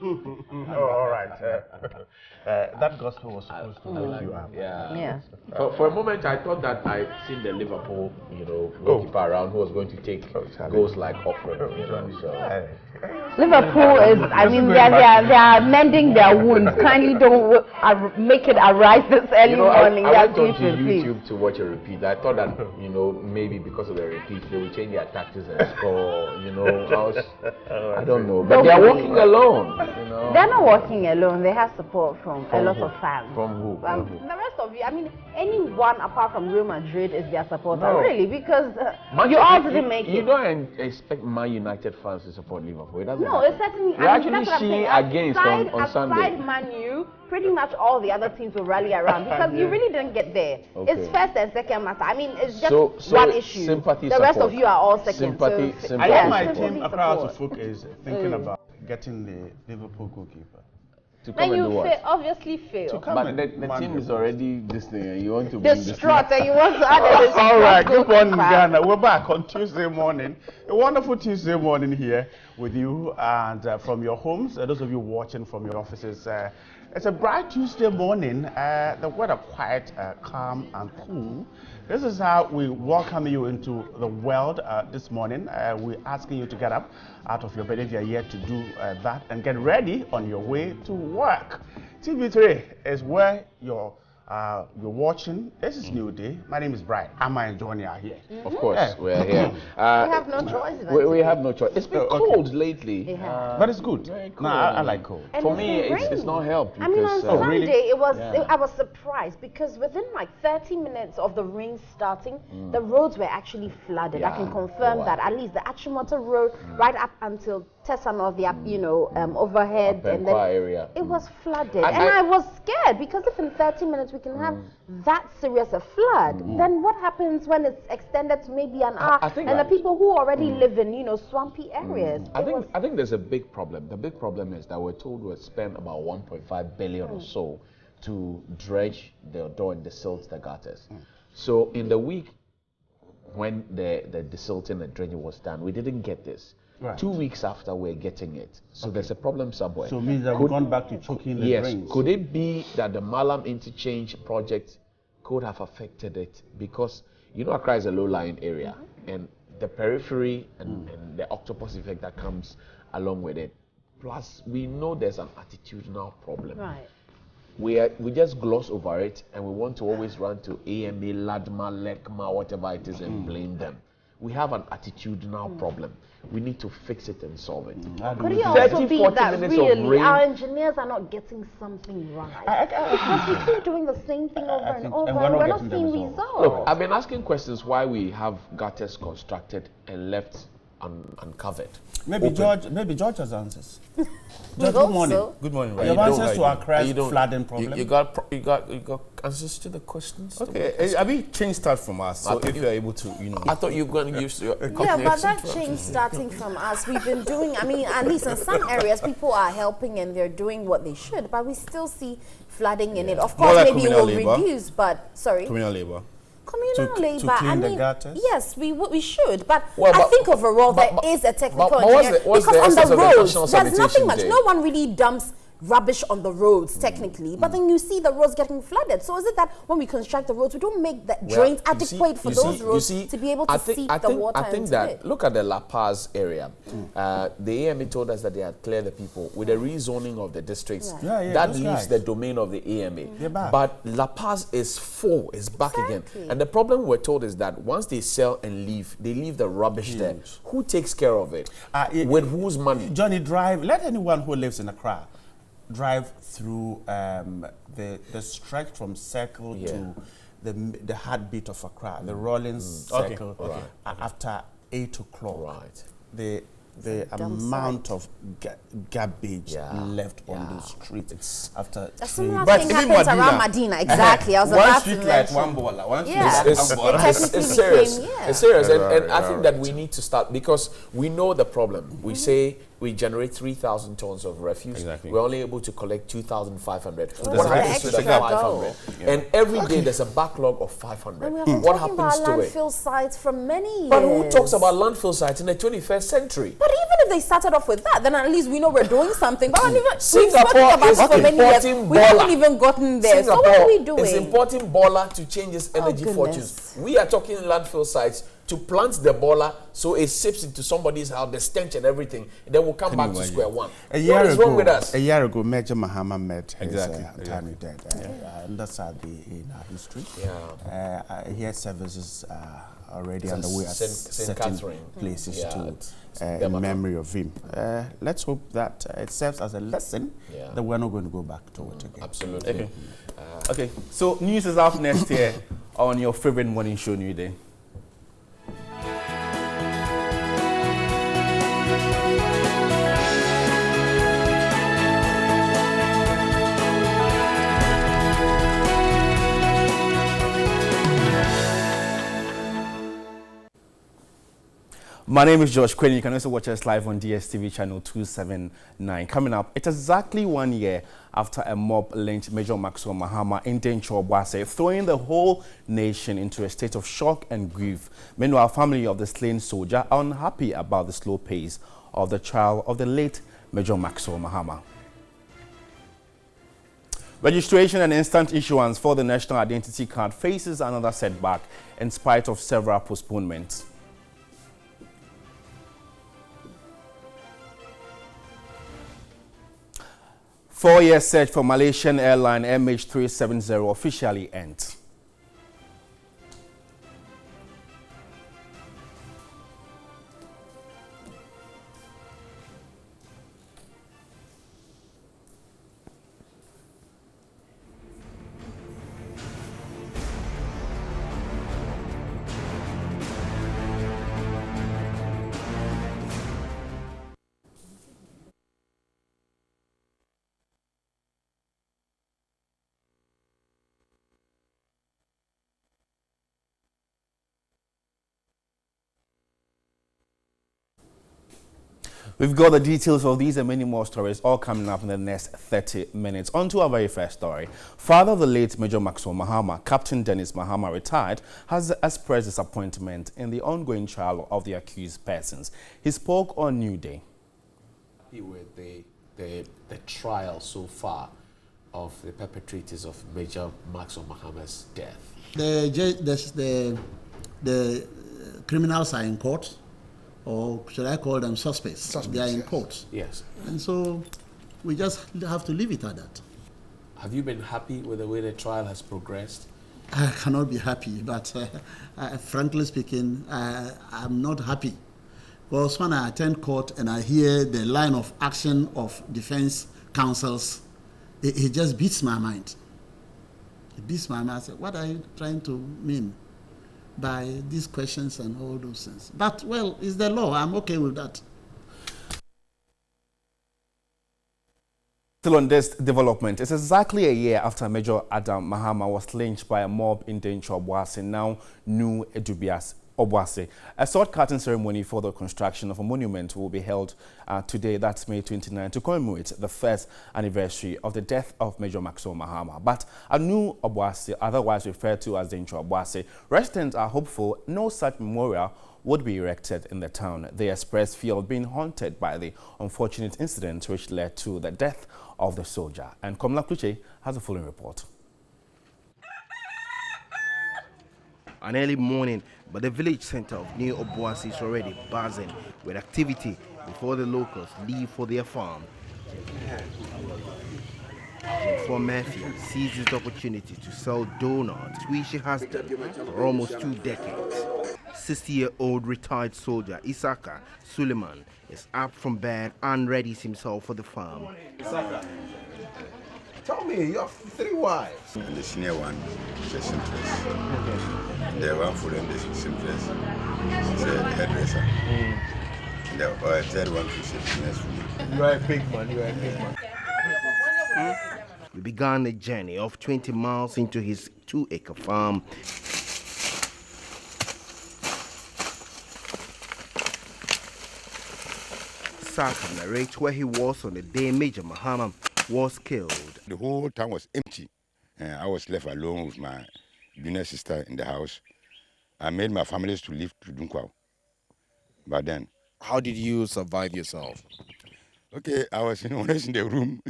All right. That gospel was supposed to wake you up. Yeah. For a moment, I thought that I'd seen the Liverpool, goalkeeper around who was going to take goals like offering. So. Liverpool is, I mean, they are mending their wounds. Kindly don't make it arise this early morning. I went on to YouTube to watch a repeat. I thought that, maybe because of the repeat, they will change their tactics and score, I don't know. But they are walking alone, They're not walking alone. They have support from a lot who? of fans. From who? The rest of you, I mean, anyone apart from Real Madrid is their supporter, really, because you all didn't make it. You don't expect Man United fans to support Liverpool. It doesn't No, it's certainly. We're actually seeing against on Sunday. Aside Man U, pretty much all the other teams will rally around because you really didn't get there. Okay. It's first and second matter. I mean, it's just one issue. Sympathy, the rest of you are all second. Sympathy. I think my team, Accra Folk, is thinking about getting the Liverpool goalkeeper. Then you obviously fail. But the team is already this thing, and you want to be distraught, and you want to add a distraught. All right, good morning, Ghana. We're back on Tuesday morning. A wonderful Tuesday morning here with you, and from your homes, those of you watching from your offices. It's a bright Tuesday morning. The weather quite calm and cool. This is how we welcome you into the world this morning. We're asking you to get up out of your bed if you're here to do that and get ready on your way to work. TV3 is where you're watching. This is New Day. My name is Brian. Amma and Johnny are here. Of course, we're here. We have no choice. We have no choice. It's been cold lately. But it's good. Very cold. No, I like cold. And for me, it's not helped. I mean, on Sunday, really? I was surprised because within like 30 minutes of the rain starting, the roads were actually flooded. I can confirm that. At least the Achimota Road, right up until Tessanov, the overhead, and then area. It was flooded, and I was scared because if in 30 minutes we can have that serious a flood, then what happens when it's extended to maybe an hour? And the people who already live in swampy areas. I think there's a big problem. The big problem is that we're told we'll spend about 1.5 billion or so to dredge the door and the silt, the gutters. So in the week when the silting and dredging was done, we didn't get this. Right. 2 weeks after we're getting it. So there's a problem somewhere. So it means that we've gone back to choking the drains. Yes. Could it be that the Malam interchange project could have affected it? Because Accra is a low-lying area, and the periphery and the octopus effect that comes along with it. Plus, we know there's an attitudinal problem. Right. We just gloss over it, and we want to always run to AMA, LADMA, LECMA, whatever it is, and blame them. We have an attitudinal problem. We need to fix it and solve it. Could it also be that really our engineers are not getting something right? Because we keep doing the same thing over and over, and we're not seeing results. Look, I've been asking questions why we have gutters constructed and left uncovered. Maybe George has answers. George, good morning. So. Good morning. You have answers to our flooding problem. You got answers to the questions. Okay, I mean, change start from us. So if you're able to, I thought you were going to use your. Yeah, but that change starting from us, we've been doing. I mean, at least in some areas, people are helping and they're doing what they should, but we still see flooding in it. Of course, like maybe it will reduce, but communal labor. Communal labor. To clean the gutters? Yes, we should. But I think overall there is a technical engineering because on the roads, there's nothing much. No one really dumps rubbish on the roads technically, but then you see the roads getting flooded. So is it that when we construct the roads, we don't make the drains adequate for those roads to be able to seep the water into it? I think that, look at the La Paz area. The AMA told us that they had cleared the people with the rezoning of the districts. That leaves the domain of the AMA. But La Paz is full, is back again. And the problem we're told is that once they sell and leave, they leave the rubbish there. Who takes care of it? With whose money? Johnny, let anyone who lives in Accra drive through the stretch from Circle to the heartbeat of Accra, the Rollins Circle, after 8 o'clock. Right. The amount of garbage left on the streets after. A similar thing happens around Medina. Exactly. I was about to mention. One baller. It's serious. It's serious, and I think that we need to start because we know the problem. We say we generate 3,000 tons of refuse. Exactly. We're only able to collect 2,2,500. So What there's happens to an the extra 500? goal. And every day there's a backlog of 500. And we have been What talking happens about to it? landfill sites for many years. But who talks about landfill sites in the 21st century? But even if they started off with that, then at least we know we're doing something. But Singapore is importing we haven't even gotten there. Singapore so what are we doing? is importing boiler to change its energy fortunes. We are talking landfill sites to plant the boiler so it sips into somebody's house, the stench and everything, and then we'll come back to square one. What is wrong with us? A year ago, Major Mahama met his Exactly. dead. And that's in our history. Yeah. He had services already underway at St. certain Catherine. places in memory of him. Let's hope that it serves as a lesson that we're not going to go back to it again. Absolutely. Okay. Okay, so news is up next here on your favorite morning show, New Day. My name is Josh Quinn. You can also watch us live on DSTV channel 279. Coming up, it's exactly 1 year after a mob lynched Major Maxwell Mahama in Dencho Obuasi, throwing the whole nation into a state of shock and grief. Meanwhile, family of the slain soldier are unhappy about the slow pace of the trial of the late Major Maxwell Mahama. Registration and instant issuance for the National Identity Card faces another setback in spite of several postponements. Four-year search for Malaysian airline MH370 officially ends. We've got the details of these and many more stories all coming up in the next 30 minutes. On to our very first story. Father of the late Major Maxwell Mahama, Captain Dennis Mahama, retired, has expressed disappointment in the ongoing trial of the accused persons. He spoke on New Day. With the trial so far of the perpetrators of Major Maxwell Mahama's death. The criminals are in court, or should I call them suspects? They are in court. Yes. And so we just have to leave it at that. Have you been happy with the way the trial has progressed? I cannot be happy, but frankly speaking, I'm not happy. Because when I attend court and I hear the line of action of defense counsels, it just beats my mind. It beats my mind. I say, what are you trying to mean by these questions and all those things? But, well, it's the law. I'm okay with that. Still on this development, it's exactly a year after Major Adam Mahama was lynched by a mob in Dencho Obuasi, now New Edubias Obuasi. A sword cutting ceremony for the construction of a monument will be held today, that's May 29, to commemorate the first anniversary of the death of Major Maxwell Mahama. But a New Obuasi, otherwise referred to as Dencho Obuasi, residents are hopeful no such memorial would be erected in the town. They express fear of being haunted by the unfortunate incident which led to the death of the soldier. And Komla Kuche has a following report. An early morning, but the village center of New Obuasi is already buzzing with activity before the locals leave for their farm. Jennifer Murphy seizes the opportunity to sell donuts, which she has done for almost 2 decades. 60-year-old retired soldier Isaka Suleiman is up from bed and readies himself for the farm. Isaka, tell me, you have 3 wives. And the senior one, the seamstress. The one for them, the seamstress. She's a hairdresser. And the third one, she's a nurse. You are a big man, you are a big man. We began a journey of 20 miles into his 2-acre farm. Isaka narrates where he was on the day Major Mahama was killed. The whole town was empty. I was left alone with my junior sister in the house. I made my families to leave to Dunkwao. But then... How did you survive yourself? Okay, I was always in the room.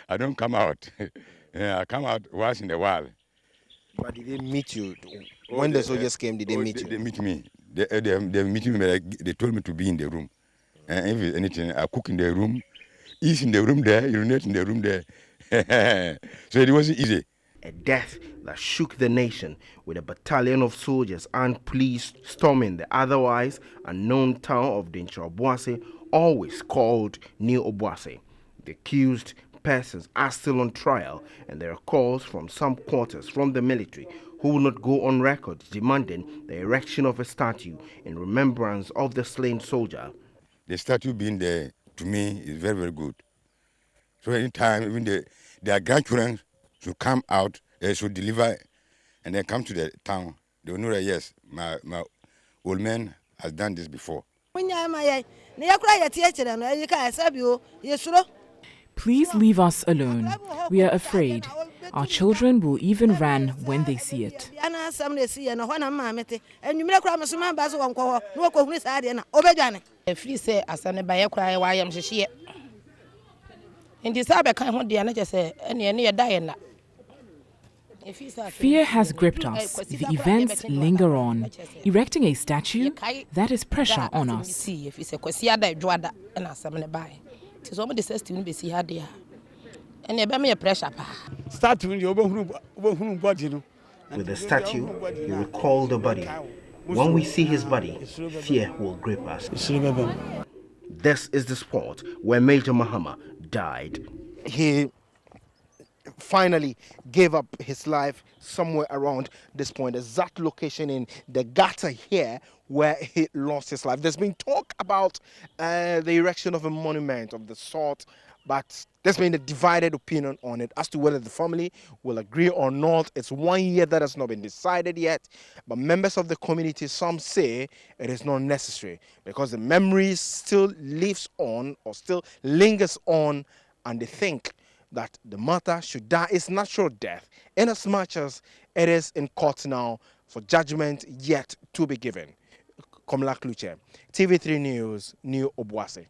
I don't come out. I come out once in a while. But did they meet you? When the soldiers came, did they meet you? They meet me. They meet me, but they told me to be in the room. And if anything, I cook in the room, eat in the room there, urinate in the room there. So it wasn't easy. A death that shook the nation, with a battalion of soldiers and police storming the otherwise unknown town of Dincho Obuasi, always called New Obuasi. The accused persons are still on trial, and there are calls from some quarters from the military who will not go on record demanding the erection of a statue in remembrance of the slain soldier. The statue being there, to me, is very, very good. So anytime, even their grandchildren should come out, they should deliver, and then come to the town, they will know that, yes, my old man has done this before. Please leave us alone. We are afraid. Our children will even run when they see it. Fear has gripped us. The events linger on. Erecting a statue, that is pressure on us. With the statue, we recall the body. When we see his body, fear will grip us. This is the spot where Major Mahama died. He finally gave up his life somewhere around this point, exact location in the gutter here where he lost his life. There's been talk about the erection of a monument of the sort, but there's been a divided opinion on it as to whether the family will agree or not. It's 1 year that has not been decided yet, but members of the community, some say it is not necessary because the memory still lives on or still lingers on, and they think that the matter should die its natural death, in as much as it is in court now for judgment yet to be given. Komla Kluche, TV3 News, New Obuasi.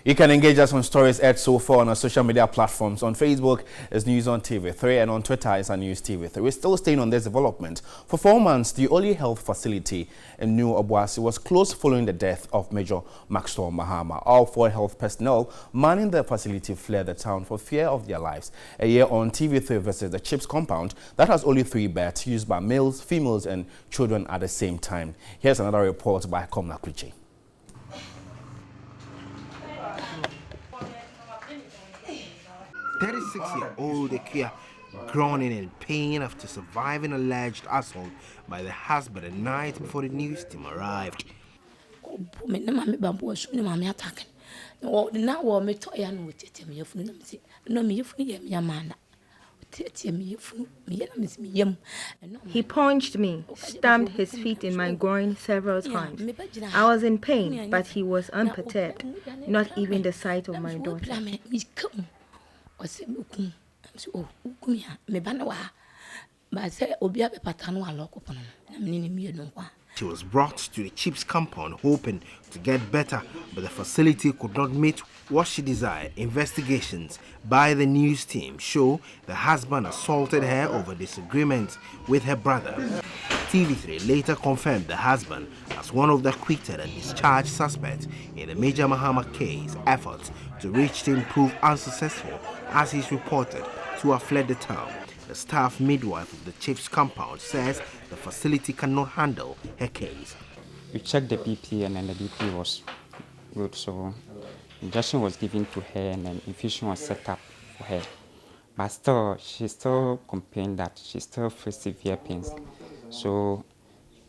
You can engage us on stories at so4 on our social media platforms. On Facebook, it's News on TV3, and on Twitter, it's News TV3. We're still staying on this development. For 4 months, the only health facility in New Obuasi was closed following the death of Major Maxwell Mahama. All 4 health personnel manning the facility fled the town for fear of their lives. A year on, TV3 visits the Chips compound that has only 3 beds used by males, females, and children at the same time. Here's another report by Komla Krichi. 36-year-old Akia groaning in pain after surviving alleged assault by the husband the night before the news team arrived. He punched me, stamped his feet in my groin several times. I was in pain, but he was unperturbed, not even the sight of my daughter. She was brought to the Chips compound hoping to get better, but the facility could not meet what she desired. Investigations by the news team show the husband assaulted her over disagreements with her brother. TV3 later confirmed the husband as one of the acquitted and discharged suspects in the Major Mahama case. Efforts to reach him proved unsuccessful as he's reported to have fled the town. The staff midwife of the Chief's compound says the facility cannot handle her case. We checked the BP and then the BP was good, so injection was given to her and then infusion was set up for her. But still, she still complained that she still feels severe pains. So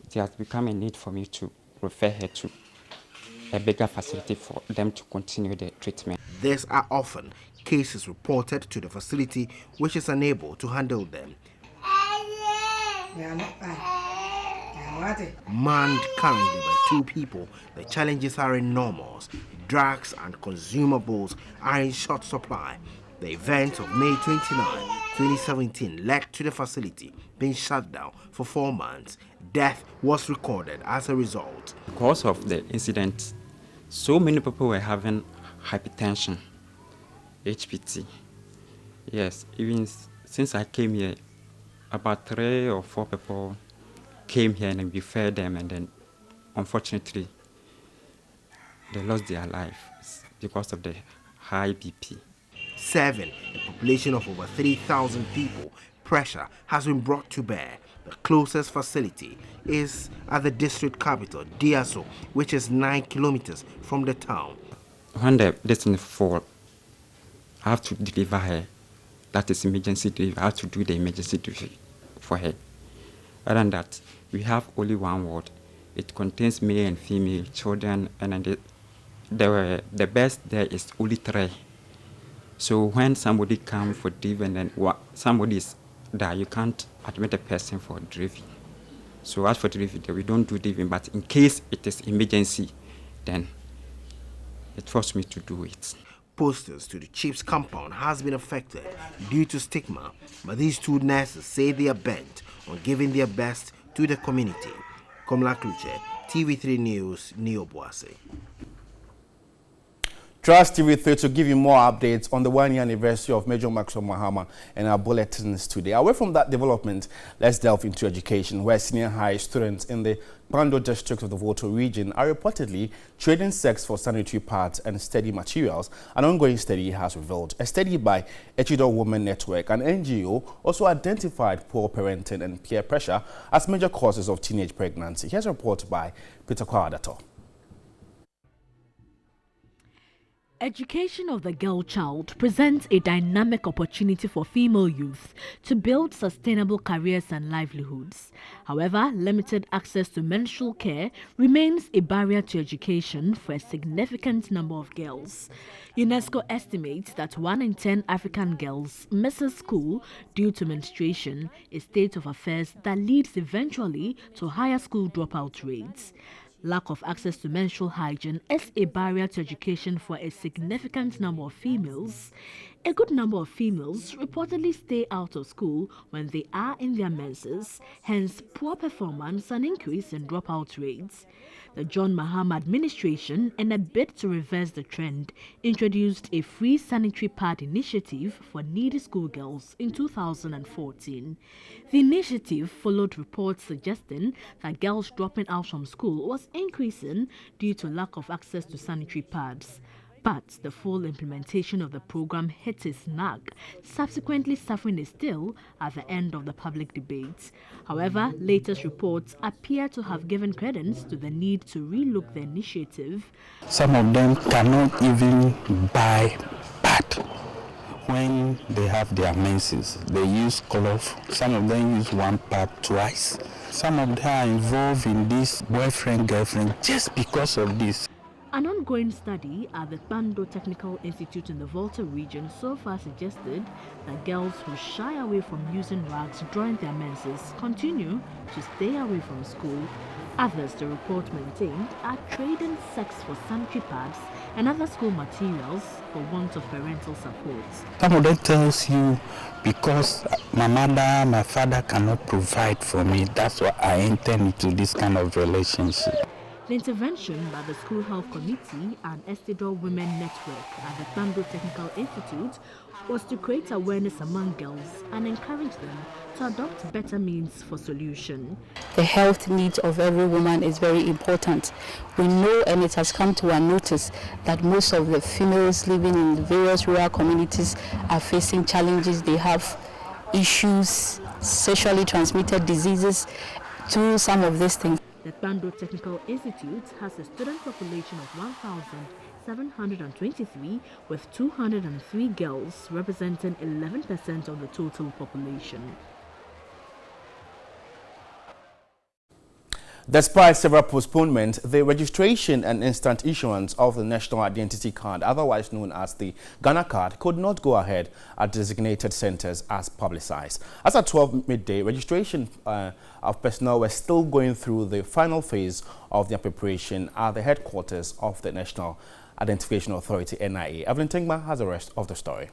it has become a need for me to refer her to a bigger facility for them to continue the treatment. These are often cases reported to the facility which is unable to handle them. Manned currently by 2 people, the challenges are enormous. Drugs and consumables are in short supply. The event of May 29, 2017 led to the facility being shut down for 4 months. Death was recorded as a result. Because of the incident, so many people were having hypertension, HPT. Yes, even since I came here, about 3 or 4 people came here and we fed them, and then unfortunately they lost their lives because of the high BP. 7, a population of over 3,000 people, pressure has been brought to bear. The closest facility is at the district capital, Diaso, which is 9 kilometers from the town. When the destiny fall, I have to deliver her. That is emergency delivery. I have to do the emergency delivery for her. Other than that, we have only one ward. It contains male and female children, and the best there is only 3. So when somebody comes for delivery and then somebody is there, you can't admit a person for delivery. So as for delivery, we don't do delivery, but in case it is emergency, then it forced me to do it. Posters to the chief's compound has been affected due to stigma, but these 2 nurses say they are bent on giving their best to the community. Komla Kluche, TV3 News, Neobuase. Trust TV3 to give you more updates on the 1-year anniversary of Major Maxwell Mahama and our bulletins today. Away from that development, let's delve into education, where senior high students in the Pando district of the Volta region are reportedly trading sex for sanitary pads and study materials. An ongoing study has revealed. A study by Echido Women Network, an NGO, also identified poor parenting and peer pressure as major causes of teenage pregnancy. Here's a report by Peter Kwadato. Education of the girl child presents a dynamic opportunity for female youth to build sustainable careers and livelihoods. However, limited access to menstrual care remains a barrier to education for a significant number of girls. UNESCO estimates that 1 in 10 African girls misses school due to menstruation, a state of affairs that leads eventually to higher school dropout rates. Lack of access to menstrual hygiene is a barrier to education for a significant number of females. A good number of females reportedly stay out of school when they are in their menses, hence poor performance and increase in dropout rates. The John Mahama administration, in a bid to reverse the trend, introduced a free sanitary pad initiative for needy schoolgirls in 2014. The initiative followed reports suggesting that girls dropping out from school was increasing due to lack of access to sanitary pads. But the full implementation of the program hit a snag, subsequently suffering a still at the end of the public debate. However, latest reports appear to have given credence to the need to relook the initiative. Some of them cannot even buy pad when they have their menses. They use cloth. Some of them use 1 pad twice. Some of them are involved in this boyfriend-girlfriend just because of this. An ongoing study at the Pando Technical Institute in the Volta region so far suggested that girls who shy away from using rags during their menses continue to stay away from school. Others, the report maintained, are trading sex for sanitary pads and other school materials for want of parental support. Some of them tells you, because my mother, my father cannot provide for me, that's why I enter into this kind of relationship. The intervention by the School Health Committee and Estidor Women Network at the Pando Technical Institute was to create awareness among girls and encourage them to adopt better means for solution. The health needs of every woman is very important. We know, and it has come to our notice, that most of the females living in the various rural communities are facing challenges. They have issues, sexually transmitted diseases, to some of these things. The Pando Technical Institute has a student population of 1,723 with 203 girls, representing 11% of the total population. Despite several postponements, the registration and instant issuance of the National Identity Card, otherwise known as the Ghana Card, could not go ahead at designated centers as publicized. As at 12 midday, registration of personnel were still going through the final phase of their preparation at the headquarters of the National Identification Authority, NIA. Evelyn Tingma has the rest of the story.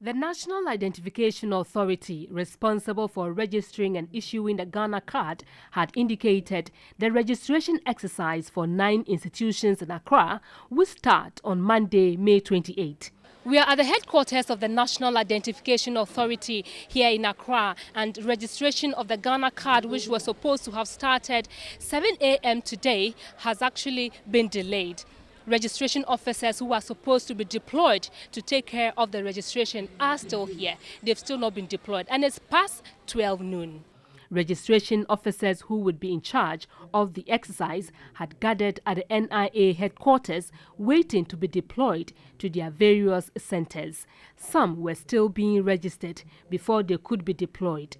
The National Identification Authority, responsible for registering and issuing the Ghana Card, had indicated the registration exercise for 9 institutions in Accra will start on Monday, May 28. We are at the headquarters of the National Identification Authority here in Accra, and registration of the Ghana Card, which was supposed to have started 7 a.m. today, has actually been delayed. Registration officers who are supposed to be deployed to take care of the registration are still here. They've still not been deployed, and it's past 12 noon. Registration officers who would be in charge of the exercise had gathered at the NIA headquarters waiting to be deployed to their various centers. Some were still being registered before they could be deployed.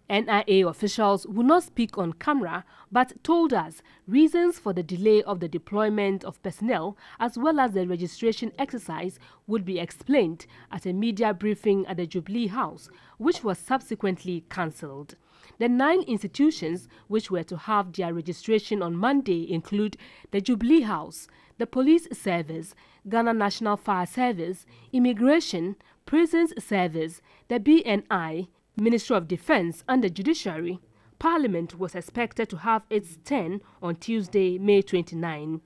NIA officials would not speak on camera, but told us reasons for the delay of the deployment of personnel as well as the registration exercise would be explained at a media briefing at the Jubilee House, which was subsequently cancelled. The 9 institutions which were to have their registration on Monday include the Jubilee House, the Police Service, Ghana National Fire Service, Immigration, Prisons Service, the BNI, Ministry of Defense and the Judiciary. Parliament was expected to have its turn on Tuesday, May 29.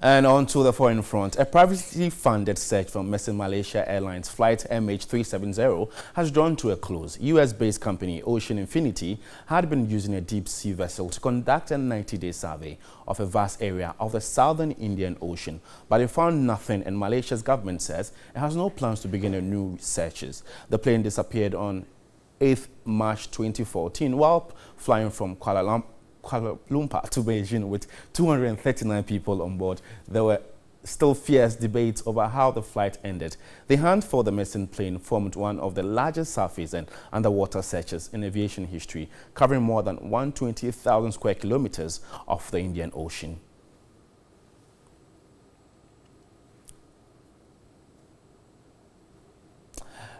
And on to the foreign front, a privately funded search for missing Malaysia Airlines flight MH370 has drawn to a close. US-based company Ocean Infinity had been using a deep-sea vessel to conduct a 90-day survey of a vast area of the southern Indian Ocean, but it found nothing, and Malaysia's government says it has no plans to begin a new searches. The plane disappeared on 8th March 2014 while flying from Kuala Lumpur to Beijing with 239 people on board. There were still fierce debates over how the flight ended. The hunt for the missing plane formed one of the largest surface and underwater searches in aviation history, covering more than 120,000 square kilometers of the Indian Ocean.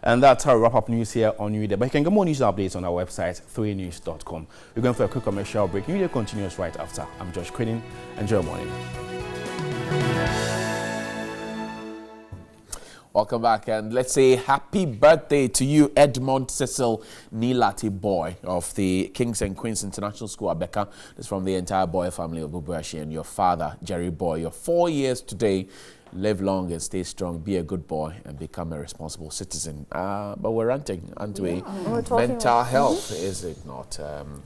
And that's how we wrap up news here on New Day. But you can get more news updates on our website, 3news.com. We're going for a quick commercial break. New Day continues right after. I'm Josh Quidden. Enjoy your morning. Welcome back, and let's say happy birthday to you, Edmond Cecil Nilati Boy of the Kings and Queens International School, Abeka. This is from the entire Boy family of Bubuashi and your father, Jerry Boy. You're 4 years today. Live long and stay strong, be a good boy, and become a responsible citizen. But we're ranting, aren't we? Mental health, is it not?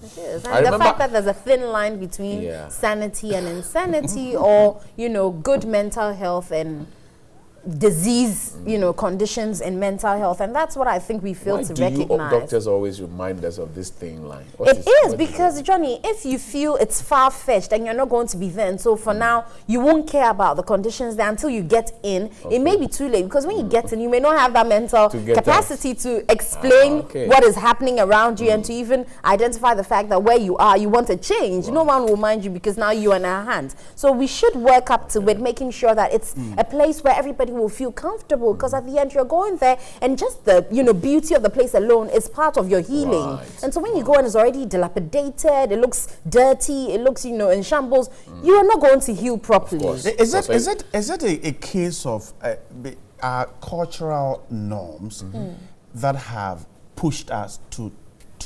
It is. And the fact that there's a thin line between sanity and insanity, or, you know, good mental health and disease, you know, conditions in mental health, and that's what I think we fail to recognize. Why do doctors always remind us of this thing line? It is because, Johnny, if you feel it's far-fetched and you're not going to be there, and so for now you won't care about the conditions there until you get in. It may be too late, because when you get in, you may not have that mental capacity to explain what is happening around you and to even identify the fact that where you are, you want a change. No one will mind you because now you're in our hands. So we should work up to it, making sure that it's a place where everybody will feel comfortable, because at the end you're going there and just the beauty of the place alone is part of your healing. And so when you go and it's already dilapidated, it looks dirty, it looks in shambles, you are not going to heal properly. Is it a case of cultural norms that have pushed us to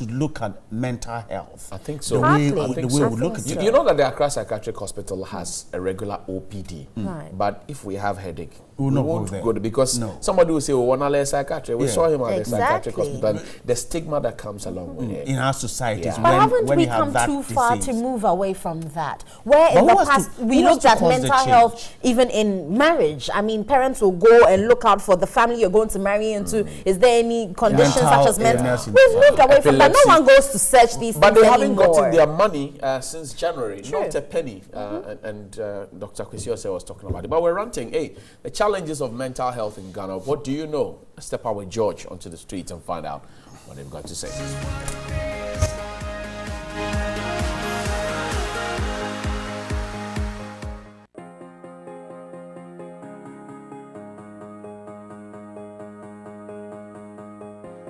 look at mental health? I think so. The way we look at it. You know that the Accra Psychiatric Hospital has a regular OPD, but if we have headache, we won't go there, because somebody will say, "Oh, one other psychiatrist." We saw him at the psychiatric hospital. The stigma that comes along with it in our societies. But haven't we come too far to move away from that? Where in the past we looked at mental health even in marriage. I mean, parents will go and look out for the family you're going to marry into. Is there any conditions such as mental? We've moved away from that. No one goes to search these things but they haven't anymore. Gotten their money since January, not a penny. And Dr. Kwesiose was talking about it. But we're ranting. Hey, the challenges of mental health in Ghana. What do you know? Step out with George onto the streets and find out what they've got to say.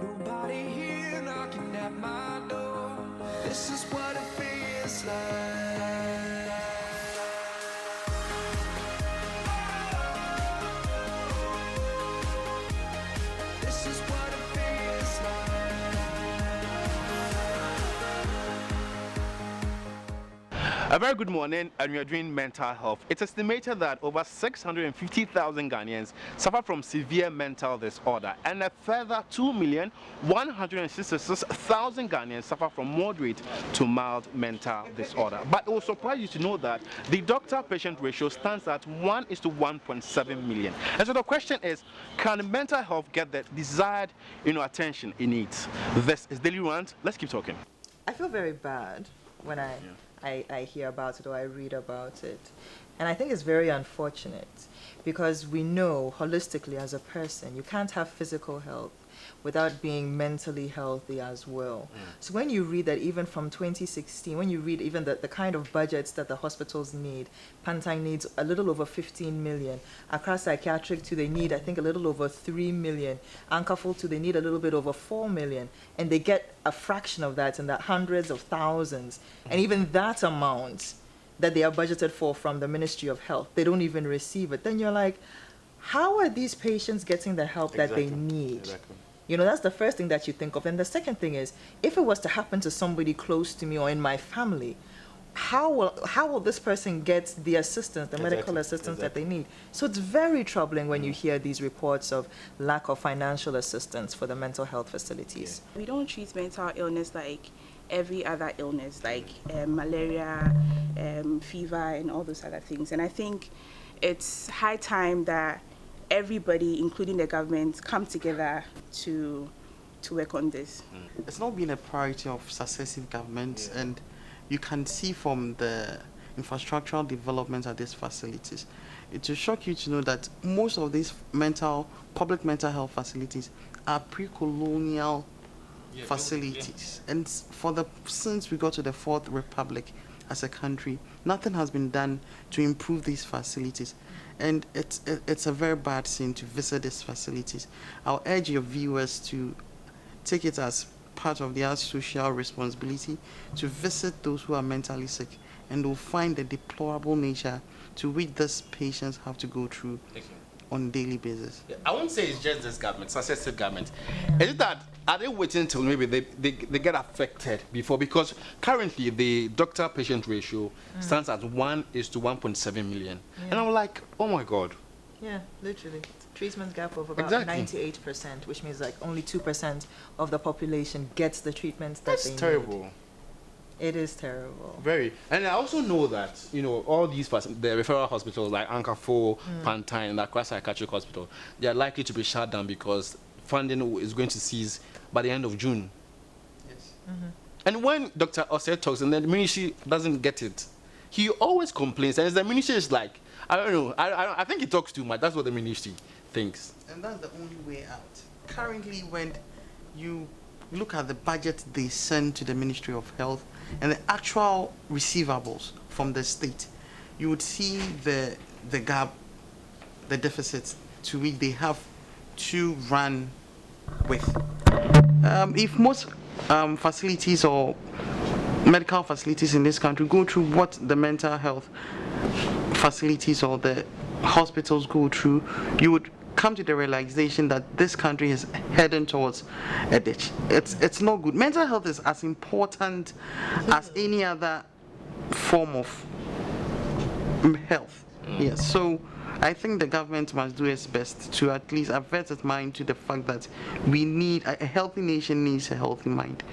Nobody here knocking at my door. This is what it feels like. This is what it feels like. A very good morning, and we are doing mental health. It's estimated that over 650,000 Ghanaians suffer from severe mental disorder, and a further 2,166,000 Ghanaians suffer from moderate to mild mental disorder. But it will surprise you to know that the doctor-patient ratio stands at 1 to 1.7 million. And so the question is, can mental health get the desired attention it needs? This is Daily Rant. Let's keep talking. I feel very bad when I hear about it or I read about it. And I think it's very unfortunate because we know holistically as a person, you can't have physical health without being mentally healthy as well. So when you read that even from 2016, when you read even the kind of budgets that the hospitals need, Pantang needs a little over 15 million. Accra Psychiatric too, they need I think a little over 3 million. Ankaful too, they need a little bit over 4 million. And they get a fraction of that in the hundreds of thousands. And even that amount that they are budgeted for from the Ministry of Health, they don't even receive it. Then you're like, how are these patients getting the help that they need? Exactly. That's the first thing that you think of. And the second thing is, if it was to happen to somebody close to me or in my family, how will this person get the assistance, the medical assistance that they need? So it's very troubling when you hear these reports of lack of financial assistance for the mental health facilities. We don't treat mental illness like every other illness, like malaria, fever, and all those other things. And I think it's high time that everybody, including the government, come together to work on this. It's not been a priority of successive governments, and you can see from the infrastructural developments at these facilities. It will shock you to know that most of these public mental health facilities are pre-colonial facilities. And since we got to the Fourth Republic as a country, nothing has been done to improve these facilities. And it's a very bad thing to visit these facilities. I'll urge your viewers to take it as part of their social responsibility to visit those who are mentally sick, and will find the deplorable nature to which these patients have to go through on a daily basis. I won't say it's just this government, successive government. Is it that, are they waiting until maybe they get affected before? Because currently the doctor-patient ratio stands at 1 to 1.7 million. And I'm like, oh my God. Yeah, literally. Treatment gap of about 98%, which means like only 2% of the population gets the treatment that they need. That's terrible. It is terrible. Very. And I also know that, all these the referral hospitals like Ankafo, Pantang, and Accra Psychiatric Hospital, they are likely to be shut down because funding is going to cease by the end of June. Yes. And when Dr. Osei talks and the ministry doesn't get it, he always complains, and the ministry is like, I don't know, I think he talks too much. That's what the ministry thinks. And that's the only way out. Currently, when you look at the budget they send to the Ministry of Health and the actual receivables from the state, you would see the gap, the deficits to which they have to run with. If most facilities or medical facilities in this country go through what the mental health facilities or the hospitals go through, you would come to the realization that this country is heading towards a ditch. It's not good. Mental health is as important as any other form of health. Yes. So I think the government must do its best to at least avert its mind to the fact that we need a healthy nation needs a healthy mind.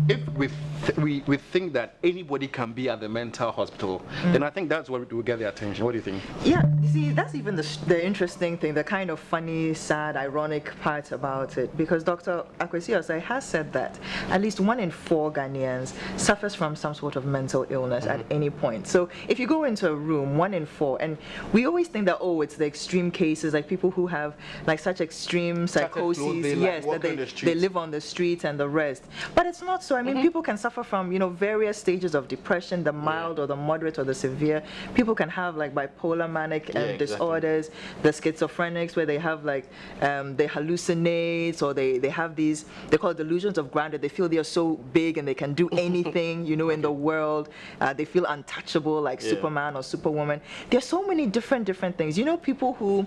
if we think that anybody can be at the mental hospital, then I think that's where we get the attention. What do you think? Yeah, you see, that's even the interesting thing, the kind of funny, sad, ironic part about it, because Dr. Akwesi Osei has said that at least 1 in 4 Ghanaians suffers from some sort of mental illness at any point. So if you go into a room, 1 in 4, and we always think that, oh, it's the extreme cases, like people who have like such extreme psychoses, yes, that they live on the streets and the rest. But it's not so. I mean, people can suffer from, you know, various stages of depression, the mild or the moderate or the severe. People can have like bipolar manic disorders, the schizophrenics where they have like they hallucinate, or they have these, they call it delusions of grandeur. They feel they are so big and they can do anything, you know, in the world. They feel untouchable, like Superman or Superwoman. There's so many different things. You know, people who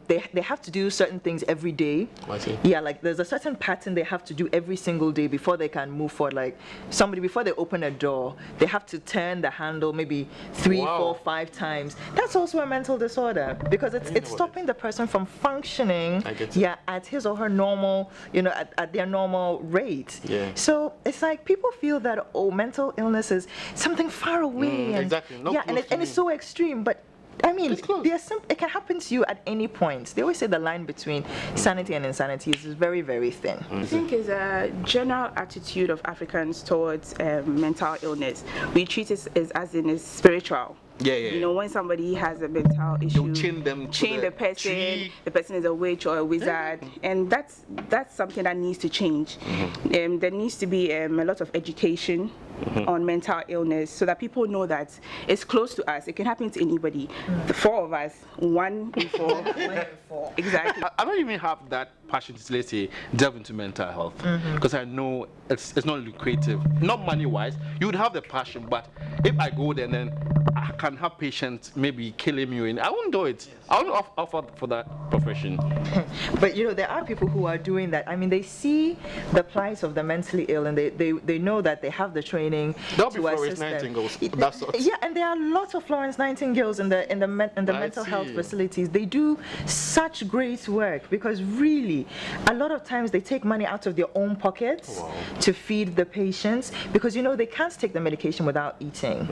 they have to do certain things every day. I see. Yeah, like there's a certain pattern they have to do every single day before they can move forward. Like somebody, before they open a door, they have to turn the handle maybe 3, 4, 5 times. That's also a mental disorder, because it's stopping the person from functioning at his or her normal, you know, at their normal rate. So it's like people feel that, oh, mental illness is something far away, and and it's so extreme, but I mean, it can happen to you at any point. They always say the line between sanity and insanity is very, very thin. I think it's a general attitude of Africans towards mental illness. We treat it as in it's spiritual. You know, when somebody has a mental issue, chain the person. The person is a witch or a wizard, and that's something that needs to change. There needs to be a lot of education on mental illness, so that people know that it's close to us. It can happen to anybody. The 4 of us, 1 in 4. Exactly. I don't even have that passion to, let's say, delve into mental health, because I know it's not lucrative, not money wise. You would have the passion, but if I go there, then I can have patients maybe killing me, and I won't do it. I won't offer for that profession. But you know, there are people who are doing that. I mean, they see the plight of the mentally ill, and they know that they have the training There'll to be assist Nightingales. them. Yeah, and there are lots of Florence Nightingales in the mental health facilities. They do such great work, because really, a lot of times they take money out of their own pockets to feed the patients, because you know they can't take the medication without eating,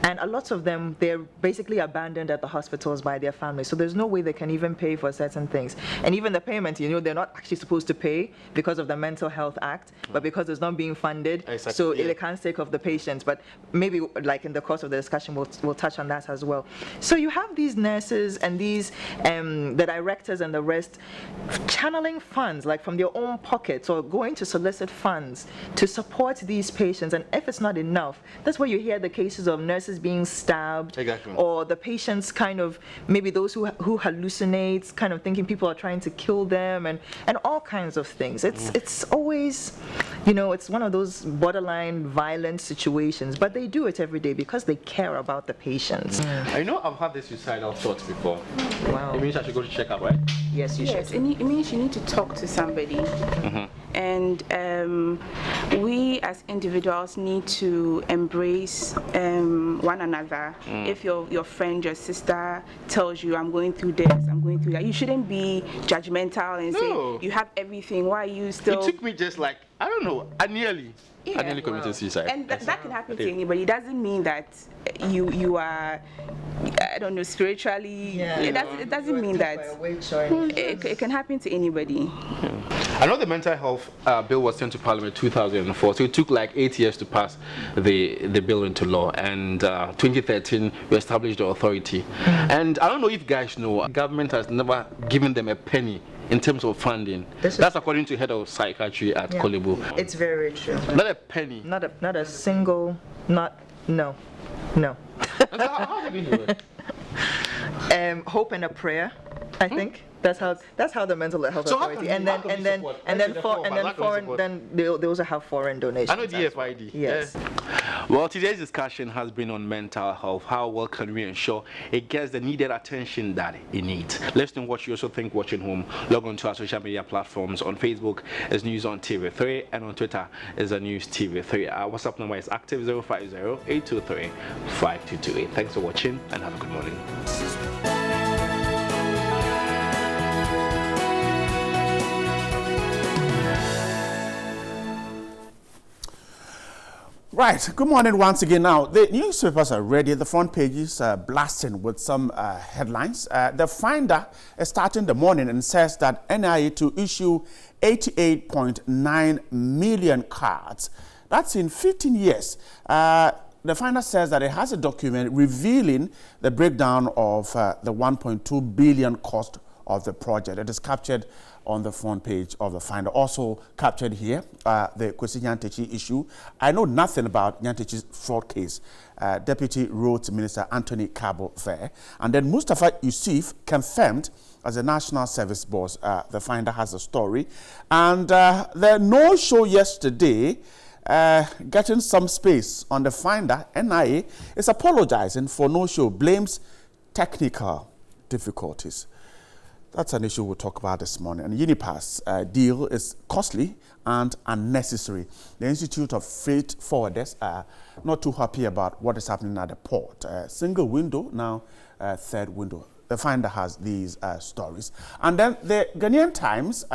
and a lot of them, they're basically abandoned at the hospitals by their families, so there's no way they can even pay for certain things. And even the payment, you know, they're not actually supposed to pay because of the Mental Health Act, but because it's not being funded, so they can't take of the patients. But maybe like in the course of the discussion we'll touch on that as well. So you have these nurses and these the directors and the rest channeling funds like from their own pockets, or going to solicit funds to support these patients. And if it's not enough, that's where you hear the cases of nurses being stabbed, or the patients kind of, maybe those who hallucinate, kind of thinking people are trying to kill them, and all kinds of things. It's always, you know, it's one of those borderline violent situations, but they do it every day because they care about the patients. I know I've had this suicidal thoughts before. Wow. It means I should go to check up, right? Yes, you should. It means you need to talk to somebody. And we as individuals need to embrace one another. If your friend, your sister tells you, I'm going through this, I'm going through that, you shouldn't be judgmental and say, you have everything, why are you still... It took me just like, I don't know, I nearly committed suicide. And that can happen to anybody. It doesn't mean that you are, I don't know, spiritually, it doesn't mean that. It can happen to anybody. I know the mental health bill was sent to Parliament 2004, so it took like 8 years to pass the bill into law, and 2013 we established the authority. And I don't know if you guys know, government has never given them a penny in terms of funding. That's according to head of psychiatry at Kolebu. It's very true. Not a penny. Not a single, no. How did you do it? Hope and a prayer, I think. That's how the mental health authority, and then foreign. Then they also have foreign donations. I know DFID. Yes. Well, today's discussion has been on mental health. How well can we ensure it gets the needed attention that it needs? Let's know what you also think watching home. Log on to our social media platforms. On Facebook is News on TV3, and on Twitter is the News TV3. Our WhatsApp number is active 050-823-5228. Thanks for watching, and have a good morning. Right, good morning once again. Now, the newspapers are ready. The front pages are blasting with some headlines. The Finder is starting the morning and says that NIA to issue 88.9 million cards. That's in 15 years. The Finder says that it has a document revealing the breakdown of the 1.2 billion cost of the project. It is captured on the front page of the Finder. Also captured here, the Kwesi Nyantakyi issue. I know nothing about Nyantakyi's fraud case. Deputy Roads Minister Anthony Kabo there. And then Mustafa Yusuf confirmed as a National Service Boss. The Finder has a story. And the no-show yesterday, getting some space on the Finder, NIA is apologizing for no-show, blames technical difficulties. That's an issue we'll talk about this morning. And Unipass deal is costly and unnecessary. The Institute of Freight Forwarders are not too happy about what is happening at the port. Single window, now third window. The Finder has these stories. And then the Ghanaian Times,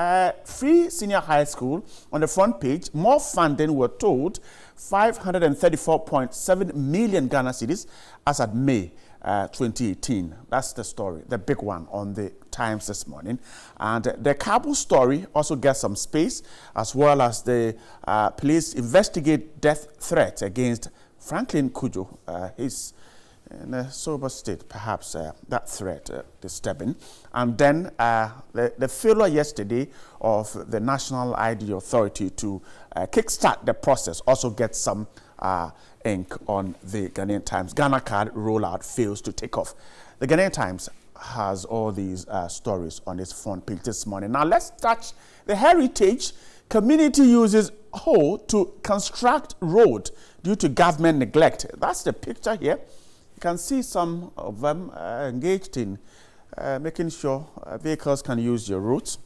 Free Senior High School on the front page, more funding, we're told, 534.7 million Ghana cedis as at May 2018. That's the story, the big one on the Times this morning. And the Kabul story also gets some space, as well as the police investigate death threat against Franklin Kujo. He's in a sober state, perhaps that threat disturbing. And then the failure yesterday of the National ID Authority to kickstart the process also gets some ink on the Ghanaian Times. Ghana card rollout fails to take off. The Ghanaian Times has all these stories on its front page this morning. Now let's touch the heritage. Community uses hole to construct road due to government neglect. That's the picture here. You can see some of them engaged in making sure vehicles can use your roads.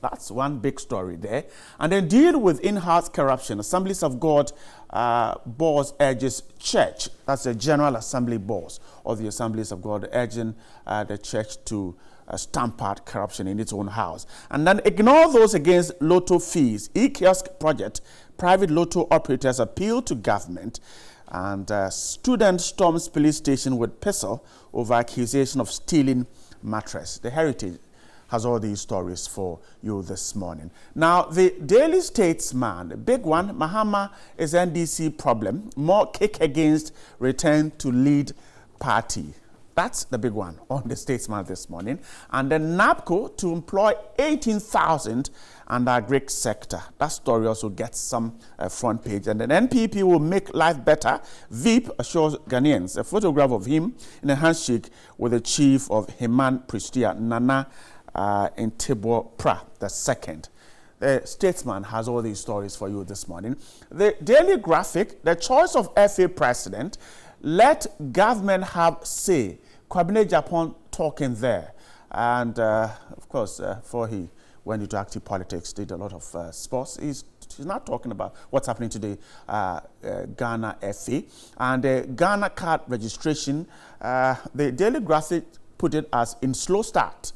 That's one big story there. And then deal with in-house corruption. Assemblies of God boss urges church. That's the General Assembly boss of the Assemblies of God urging the church to stamp out corruption in its own house. And then ignore those against lotto fees. E-kiosk project. Private lotto operators appeal to government. And student storms police station with pistol over accusation of stealing mattress. The Heritage has all these stories for you this morning. Now, the Daily Statesman, the big one, Mahama is NDC problem. More kick against return to lead party. That's the big one on the Statesman this morning. And then NAPCO to employ 18,000 under agri sector. That story also gets some front page. And then NPP will make life better. VIP assures Ghanaians. A photograph of him in a handshake with the chief of Heman Prestia, Nana Ntibor Pra II. The Statesman has all these stories for you this morning. The Daily Graphic, the choice of FA president, let government have say. Kwabene Japan talking there. And of course, before he went into active politics, did a lot of sports. He's not talking about what's happening today, Ghana FA. And the Ghana card registration, the Daily Graphic put it as in slow start.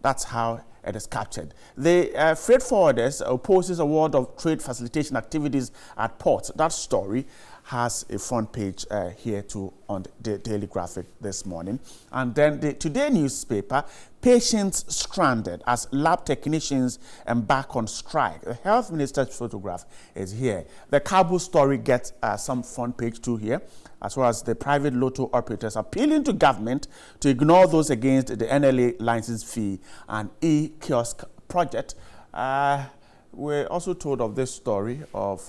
That's how it is captured. The freight forwarders opposes award of trade facilitation activities at ports. That story has a front page here too on the Daily Graphic this morning. And then the Today newspaper, patients stranded as lab technicians embark on strike. The health minister's photograph is here. The Kabul story gets some front page too here, as well as the private lotto operators appealing to government to ignore those against the NLA license fee and e-kiosk project. We're also told of this story of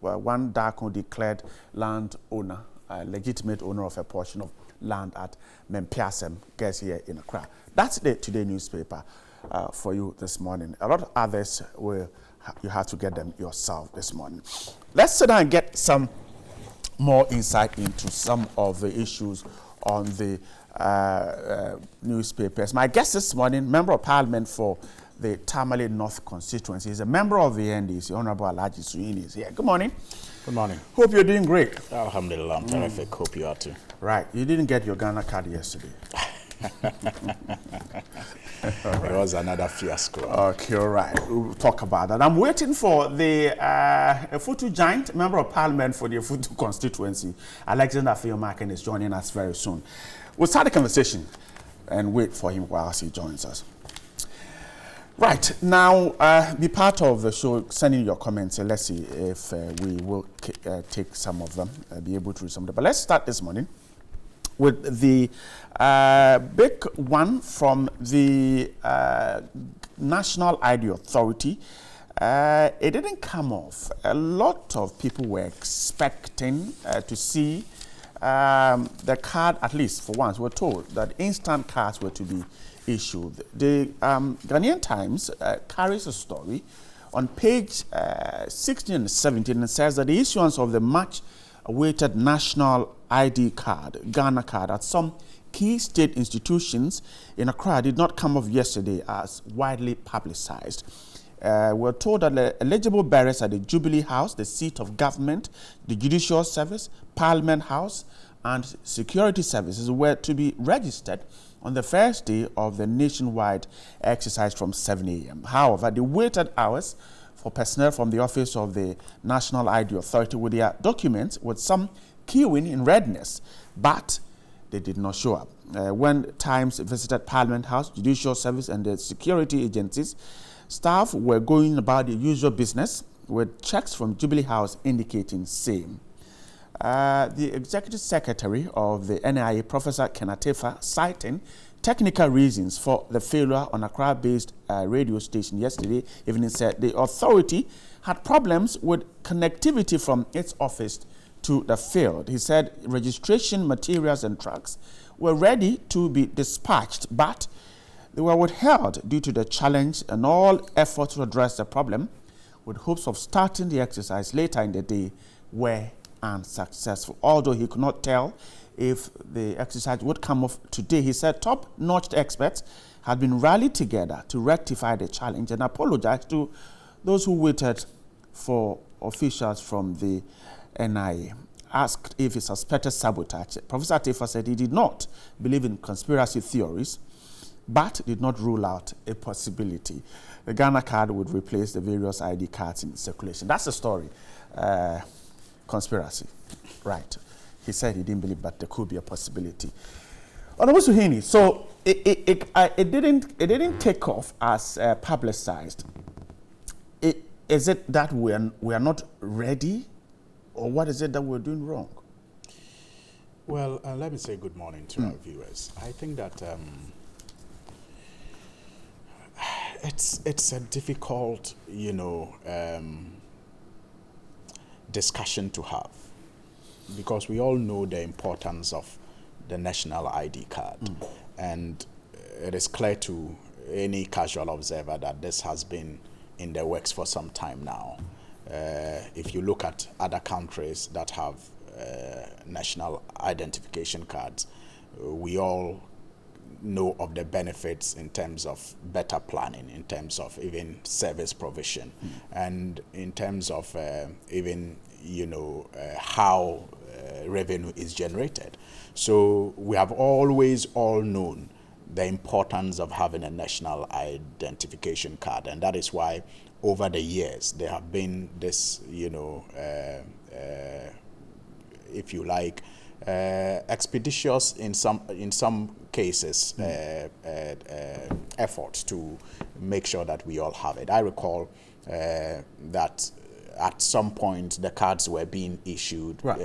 one Dako declared land owner, legitimate owner of a portion of land at Mempiasem, gets here in Accra. That's the Today newspaper for you this morning. A lot of others you have to get them yourself this morning. Let's sit down and get some more insight into some of the issues on the newspapers. My guest this morning, Member of Parliament for the Tamale North constituency, is a member of the NDC, Honorable Alhaji Suini is here. Good morning. Good morning. Hope you're doing great. Alhamdulillah, I'm terrific. Hope you are too. Right. You didn't get your Ghana card yesterday. It was another fiasco. Okay, all right. We'll talk about that. I'm waiting for the Futu Giant, Member of Parliament for the Futu constituency, Alexander Afeomaken, is joining us very soon. We'll start the conversation and wait for him whilst he joins us. Right, now be part of the show, sending your comments. Let's see if we will take some of them, be able to read some of them. But let's start this morning with the big one from the National ID Authority. It didn't come off. A lot of people were expecting to see the card, at least for once, were told that instant cards were to be issued. The Ghanaian Times carries a story on page 16 and 17 and says that the issuance of the much-awaited national ID card, Ghana card, at some key state institutions in Accra did not come off yesterday as widely publicized. We're told that the eligible bearers at the Jubilee House, the seat of government, the Judicial Service, Parliament House, and Security Services were to be registered on the first day of the nationwide exercise from 7 a.m. However, the waited hours for personnel from the Office of the National ID Authority with their documents with some queuing in readiness, but they did not show up. When Times visited Parliament House, Judicial Service, and the security agencies, staff were going about their usual business with checks from Jubilee House indicating same. The Executive Secretary of the NIA, Professor Kenatefa, citing technical reasons for the failure on Accra-based radio station yesterday evening, said the authority had problems with connectivity from its office to the field. He said registration materials and trucks were ready to be dispatched, but they were withheld due to the challenge, and all efforts to address the problem with hopes of starting the exercise later in the day were unsuccessful. Although he could not tell if the exercise would come off today, he said top-notch experts had been rallied together to rectify the challenge and apologize to those who waited for officials from the NIA. Asked if he suspected sabotage, Professor Tefa said he did not believe in conspiracy theories, but did not rule out a possibility. The Ghana card would replace the various ID cards in circulation. That's the story. Conspiracy, right? He said he didn't believe, but there could be a possibility. Honorable Suhini, so it didn't take off as publicized. Is it that we are not ready, or what is it that we're doing wrong? Well, let me say good morning to our viewers. I think that it's a difficult, discussion to have, because we all know the importance of the national ID card, and it is clear to any casual observer that this has been in the works for some time now. If you look at other countries that have national identification cards, we all know of the benefits in terms of better planning, in terms of even service provision, and in terms of even how revenue is generated. So we have always all known the importance of having a national identification card, and that is why over the years there have been this, if you like, expeditious in some cases efforts to make sure that we all have it. I recall that at some point the cards were being issued, right.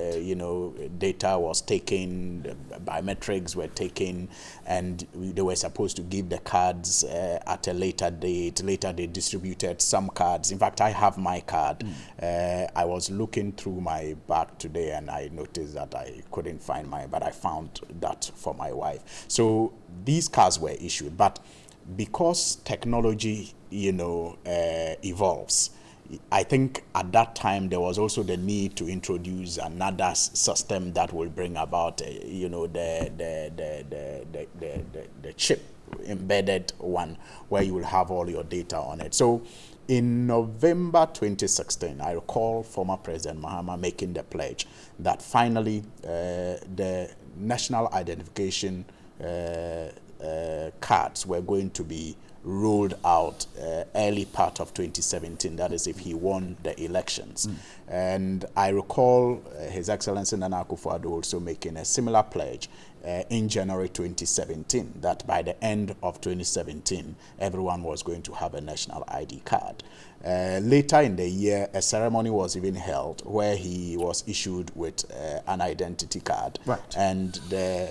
Data was taken, biometrics were taken, and they were supposed to give the cards at a later date. Later they distributed some cards. In fact, I have my card. I was looking through my bag today and I noticed that I couldn't find mine, but I found that for my wife. So these cards were issued, but because technology, evolves, I think at that time there was also the need to introduce another system that will bring about, the chip embedded one where you will have all your data on it. So in November 2016, I recall former President Mahama making the pledge that finally the national identification cards were going to be rolled out early part of 2017, that is if he won the elections. And I recall His Excellency Nana Akufo-Addo also making a similar pledge in January 2017, that by the end of 2017, everyone was going to have a national ID card. Later in the year, a ceremony was even held where he was issued with an identity card. Right. And the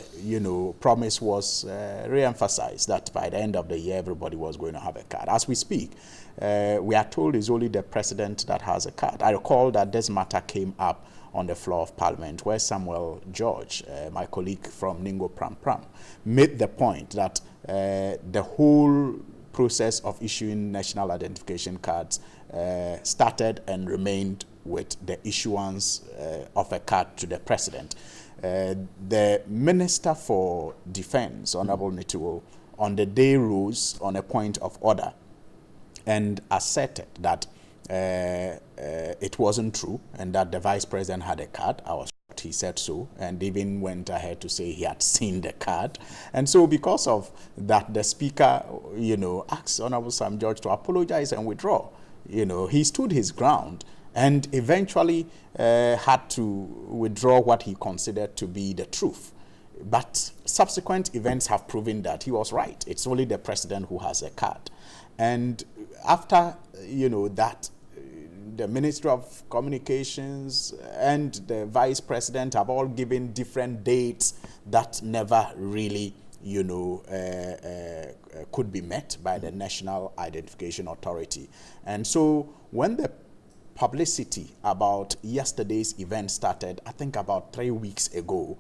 promise was re-emphasized that by the end of the year, everybody was going to have a card. As we speak, we are told it's only the president that has a card. I recall that this matter came up on the floor of Parliament, where Samuel George, my colleague from Ningo Pram Pram, made the point that the whole process of issuing national identification cards started and remained with the issuance of a card to the president. The Minister for Defense, Honorable Nituo, on the day rose on a point of order and asserted that it wasn't true and that the vice president had a card. He said so, and even went ahead to say he had seen the card. And so because of that, the speaker, asked Honorable Sam George to apologize and withdraw. He stood his ground and eventually had to withdraw what he considered to be the truth. But subsequent events have proven that he was right. It's only the president who has a card. And after, that, the Ministry of Communications and the Vice President have all given different dates that never really, could be met by the National Identification Authority. And so when the publicity about yesterday's event started, I think about 3 weeks ago,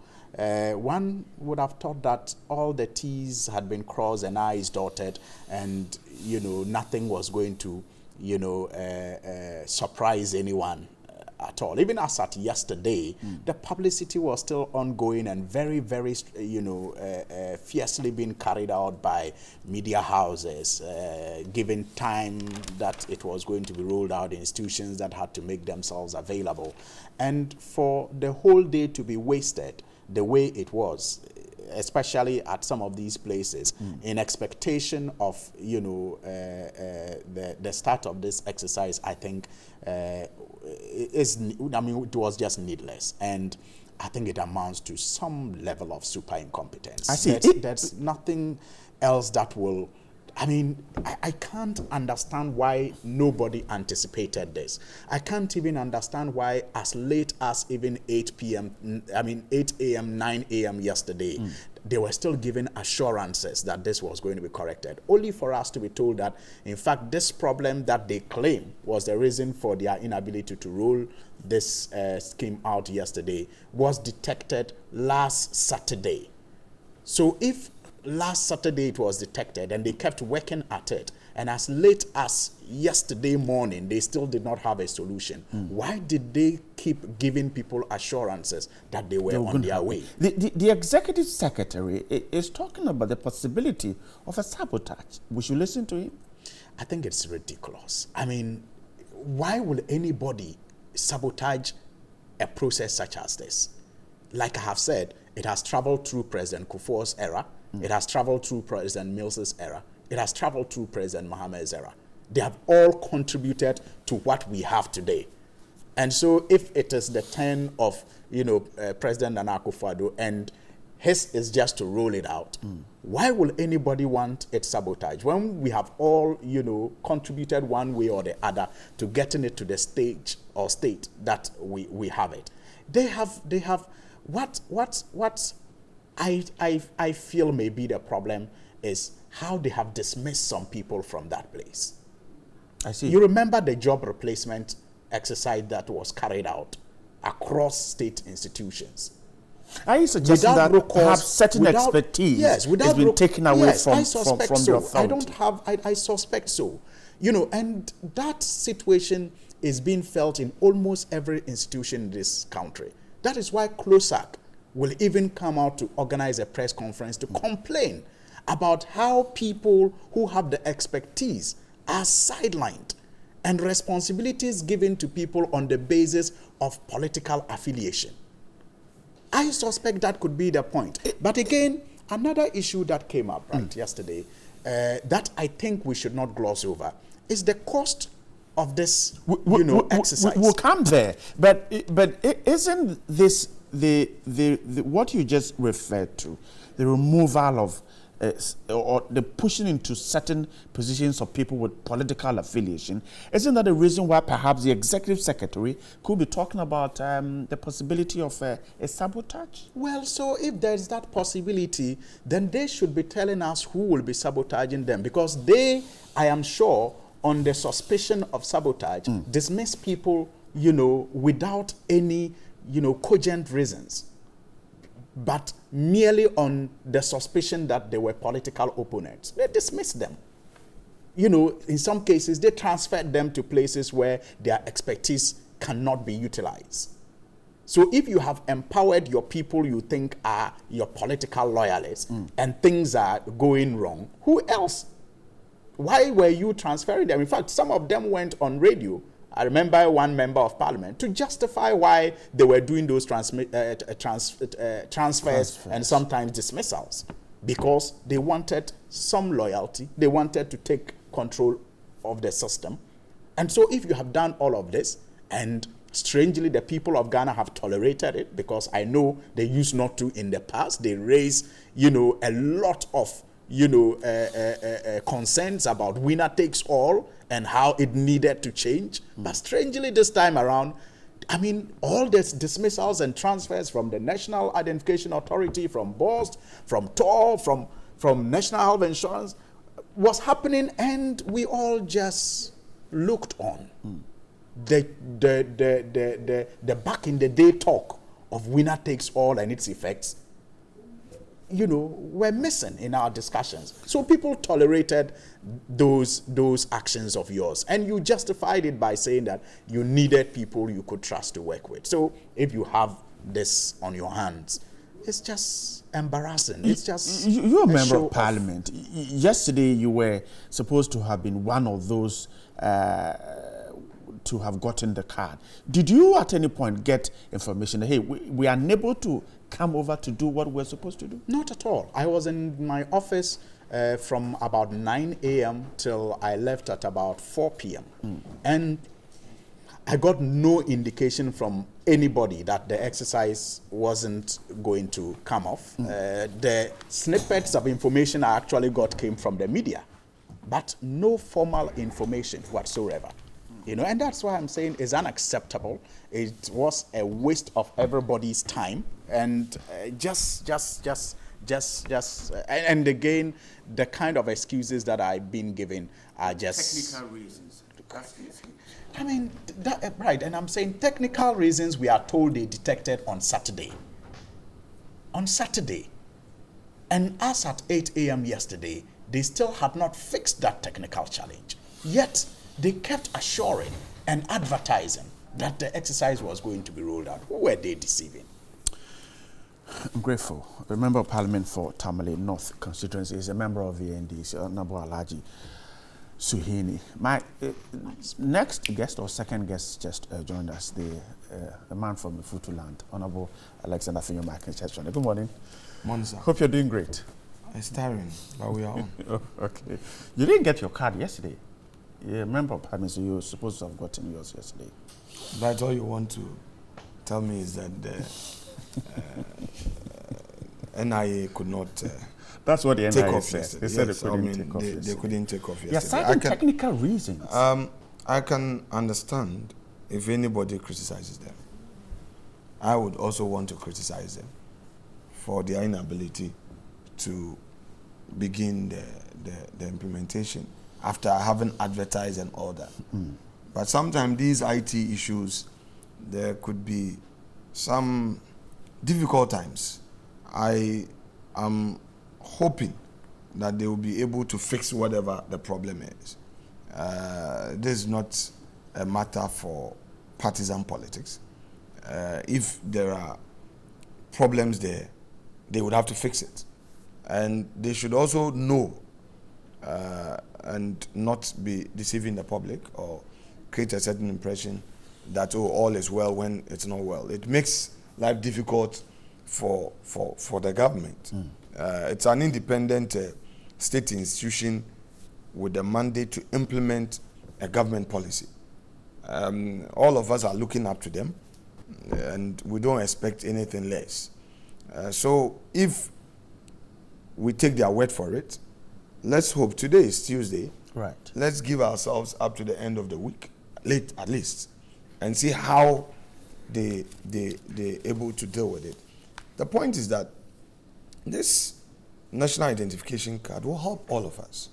one would have thought that all the T's had been crossed and I's dotted, and nothing was going to surprise anyone at all. Even as at yesterday, the publicity was still ongoing and very, very, fiercely being carried out by media houses, given time that it was going to be rolled out, institutions that had to make themselves available. And for the whole day to be wasted the way it was, especially at some of these places, in expectation of, the start of this exercise, I think it was just needless. And I think it amounts to some level of super incompetence. I see. There's nothing else that will... I can't understand why nobody anticipated this. I can't even understand why as late as even 8 a.m., 9 a.m. yesterday, they were still given assurances that this was going to be corrected, only for us to be told that, in fact, this problem that they claim was the reason for their inability to roll this scheme out yesterday was detected last Saturday. So if last Saturday it was detected and they kept working at it, and as late as yesterday morning they still did not have a solution, why did they keep giving people assurances that they were on their way? The executive secretary is talking about the possibility of a sabotage. We should listen to him. I think it's ridiculous. Why will anybody sabotage a process such as this? Like I have said, it has traveled through President Kufuor's era. It has traveled through President Mills's era. It has traveled through President Mohammed's era. They have all contributed to what we have today. And so if it is the turn of, President Nana Akufo-Addo and his is just to roll it out, why will anybody want it sabotaged when we have all, contributed one way or the other to getting it to the stage or state that we have it? They have what I feel may be the problem is how they have dismissed some people from that place. I see. You remember the job replacement exercise that was carried out across state institutions. Are you suggesting that perhaps certain expertise has been taken away from the authority? I suspect so. And that situation is being felt in almost every institution in this country. That is why CLOSAC will even come out to organize a press conference to complain about how people who have the expertise are sidelined and responsibilities given to people on the basis of political affiliation. I suspect that could be the point. But again, another issue that came up yesterday that I think we should not gloss over is the cost of this, exercise. We'll come there, but isn't this the what you just referred to, the removal of or the pushing into certain positions of people with political affiliation, isn't that the reason why perhaps the executive secretary could be talking about the possibility of a sabotage? Well, so if there's that possibility, then they should be telling us who will be sabotaging them, because they, I am sure, on the suspicion of sabotage, dismiss people, without any, cogent reasons, but merely on the suspicion that they were political opponents. They dismissed them. In some cases, they transferred them to places where their expertise cannot be utilized. So if you have empowered your people you think are your political loyalists and things are going wrong, who else? Why were you transferring them? In fact, some of them went on radio. I remember one member of parliament to justify why they were doing those transfers and sometimes dismissals, because they wanted some loyalty. They wanted to take control of the system. And so if you have done all of this, and strangely the people of Ghana have tolerated it, because I know they used not to in the past, they raised, a lot of concerns about winner takes all and how it needed to change. But strangely this time around, all this dismissals and transfers from the National Identification Authority, from BOST, from TOR, from National Health Insurance was happening, and we all just looked on. The back in the day talk of winner takes all and its effects, were missing in our discussions. So people tolerated those actions of yours, and you justified it by saying that you needed people you could trust to work with. So if you have this on your hands, it's just embarrassing. It's just you're a member of parliament. Yesterday you were supposed to have been one of those to have gotten the card. Did you at any point get information that, hey, we are unable to come over to do what we're supposed to do? Not at all. I was in my office from about 9 a.m. till I left at about 4 p.m. And I got no indication from anybody that the exercise wasn't going to come off. The snippets of information I actually got came from the media, but no formal information whatsoever. And that's why I'm saying it's unacceptable. It was a waste of everybody's time, and and again, the kind of excuses that I've been given are just technical reasons. Right, and I'm saying technical reasons we are told they detected on Saturday. And as at 8 a.m. yesterday, they still had not fixed that technical challenge. Yet, they kept assuring and advertising that the exercise was going to be rolled out. Who were they deceiving? I'm grateful. A member of parliament for Tamale North constituency is a member of the NDC, Honorable Alhaji Suhini. My next guest or second guest just joined us, the man from the Futuland, Honorable Alexander Finyo. Good morning. Morning, sir. Hope you're doing great. It's tiring, but we are on. Okay. You didn't get your card yesterday. You're a member of parliament, so you were supposed to have gotten yours yesterday. That's all you want to tell me is that the NIA could not that's what the NIA take off said. yesterday. They said they couldn't take off yesterday. They couldn't take off yesterday. There are certain technical reasons. I can understand if anybody criticizes them. I would also want to criticize them for their inability to begin the implementation after having advertised and all that. But sometimes these IT issues, there could be some difficult times. I am hoping that they will be able to fix whatever the problem is. This is not a matter for partisan politics. If there are problems there, they would have to fix it. And they should also know and not be deceiving the public or create a certain impression that, oh, all is well when it's not well. It makes life difficult for the government. It's an independent state institution with the mandate to implement a government policy. All of us are looking up to them, and we don't expect anything less. So if we take their word for it, let's hope. Today is Tuesday. Right. Let's give ourselves up to the end of the week, late at least, and see how they're able to deal with it. The point is that this national identification card will help all of us.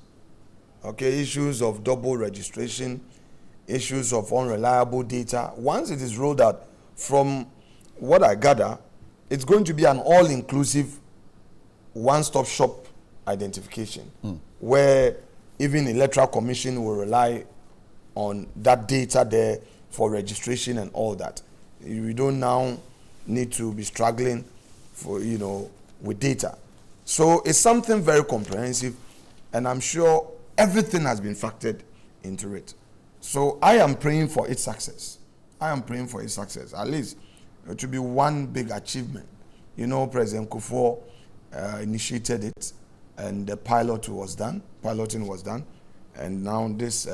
Okay, issues of double registration, issues of unreliable data. Once it is rolled out, from what I gather, it's going to be an all-inclusive, one-stop shop identification, where even Electoral Commission will rely on that data there for registration and all that. We don't now need to be struggling for, with data. So it's something very comprehensive, and I'm sure everything has been factored into it. So I am praying for its success. I am praying for its success. At least it will be one big achievement. President Kufuor initiated it, and the piloting was done, and now this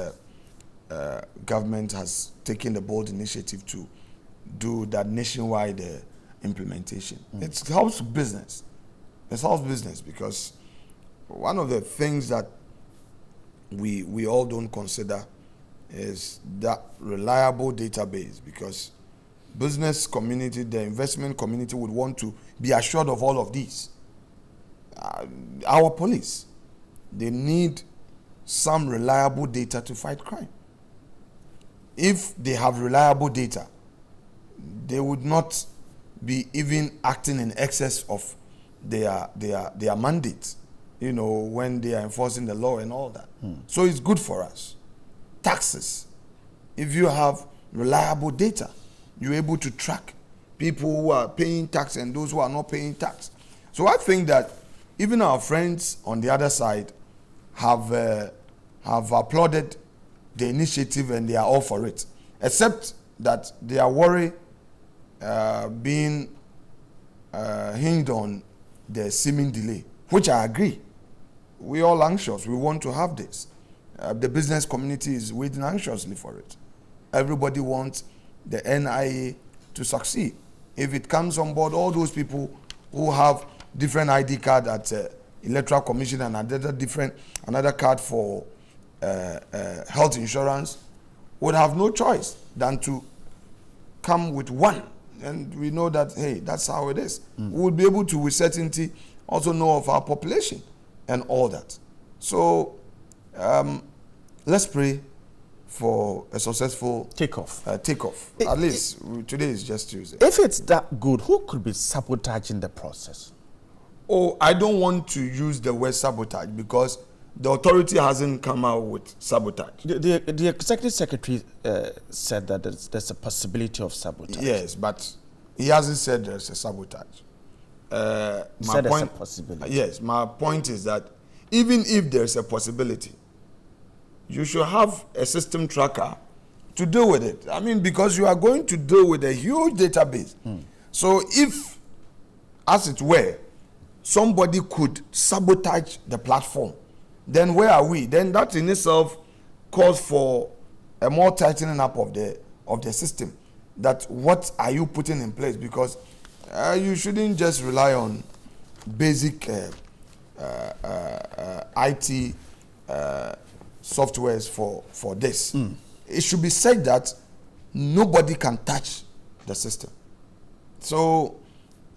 government has taken the bold initiative to do that nationwide implementation. It helps business. It helps business because one of the things that we all don't consider is that reliable database, because business community, the investment community would want to be assured of all of these. Our police, they need some reliable data to fight crime. If they have reliable data, they would not be even acting in excess of their mandate, when they are enforcing the law and all that. So it's good for us. Taxes. If you have reliable data, you're able to track people who are paying tax and those who are not paying tax. So I think that even our friends on the other side have applauded the initiative, and they are all for it, except that they are worried being hinged on the seeming delay, which I agree. We're all anxious. We want to have this. The business community is waiting anxiously for it. Everybody wants the NIA to succeed. If it comes on board, all those people who have different ID card at Electoral Commission and another card for health insurance would have no choice than to come with one. And we know that, hey, that's how it is. We would be able to, with certainty, also know of our population and all that. So let's pray for a successful takeoff. At least today is just Tuesday. If it's that good, who could be sabotaging the process? Oh, I don't want to use the word sabotage because the authority hasn't come out with sabotage. The executive secretary said that there's a possibility of sabotage. Yes, but he hasn't said there's a sabotage. He said there's a possibility. Yes, my point is that even if there's a possibility, you should have a system tracker to deal with it. I mean, because you are going to deal with a huge database. So if, as it were, somebody could sabotage the platform, then where are we? Then that in itself calls for a more tightening up of the system. That what are you putting in place? Because you shouldn't just rely on basic IT softwares for this. It should be said that nobody can touch the system. So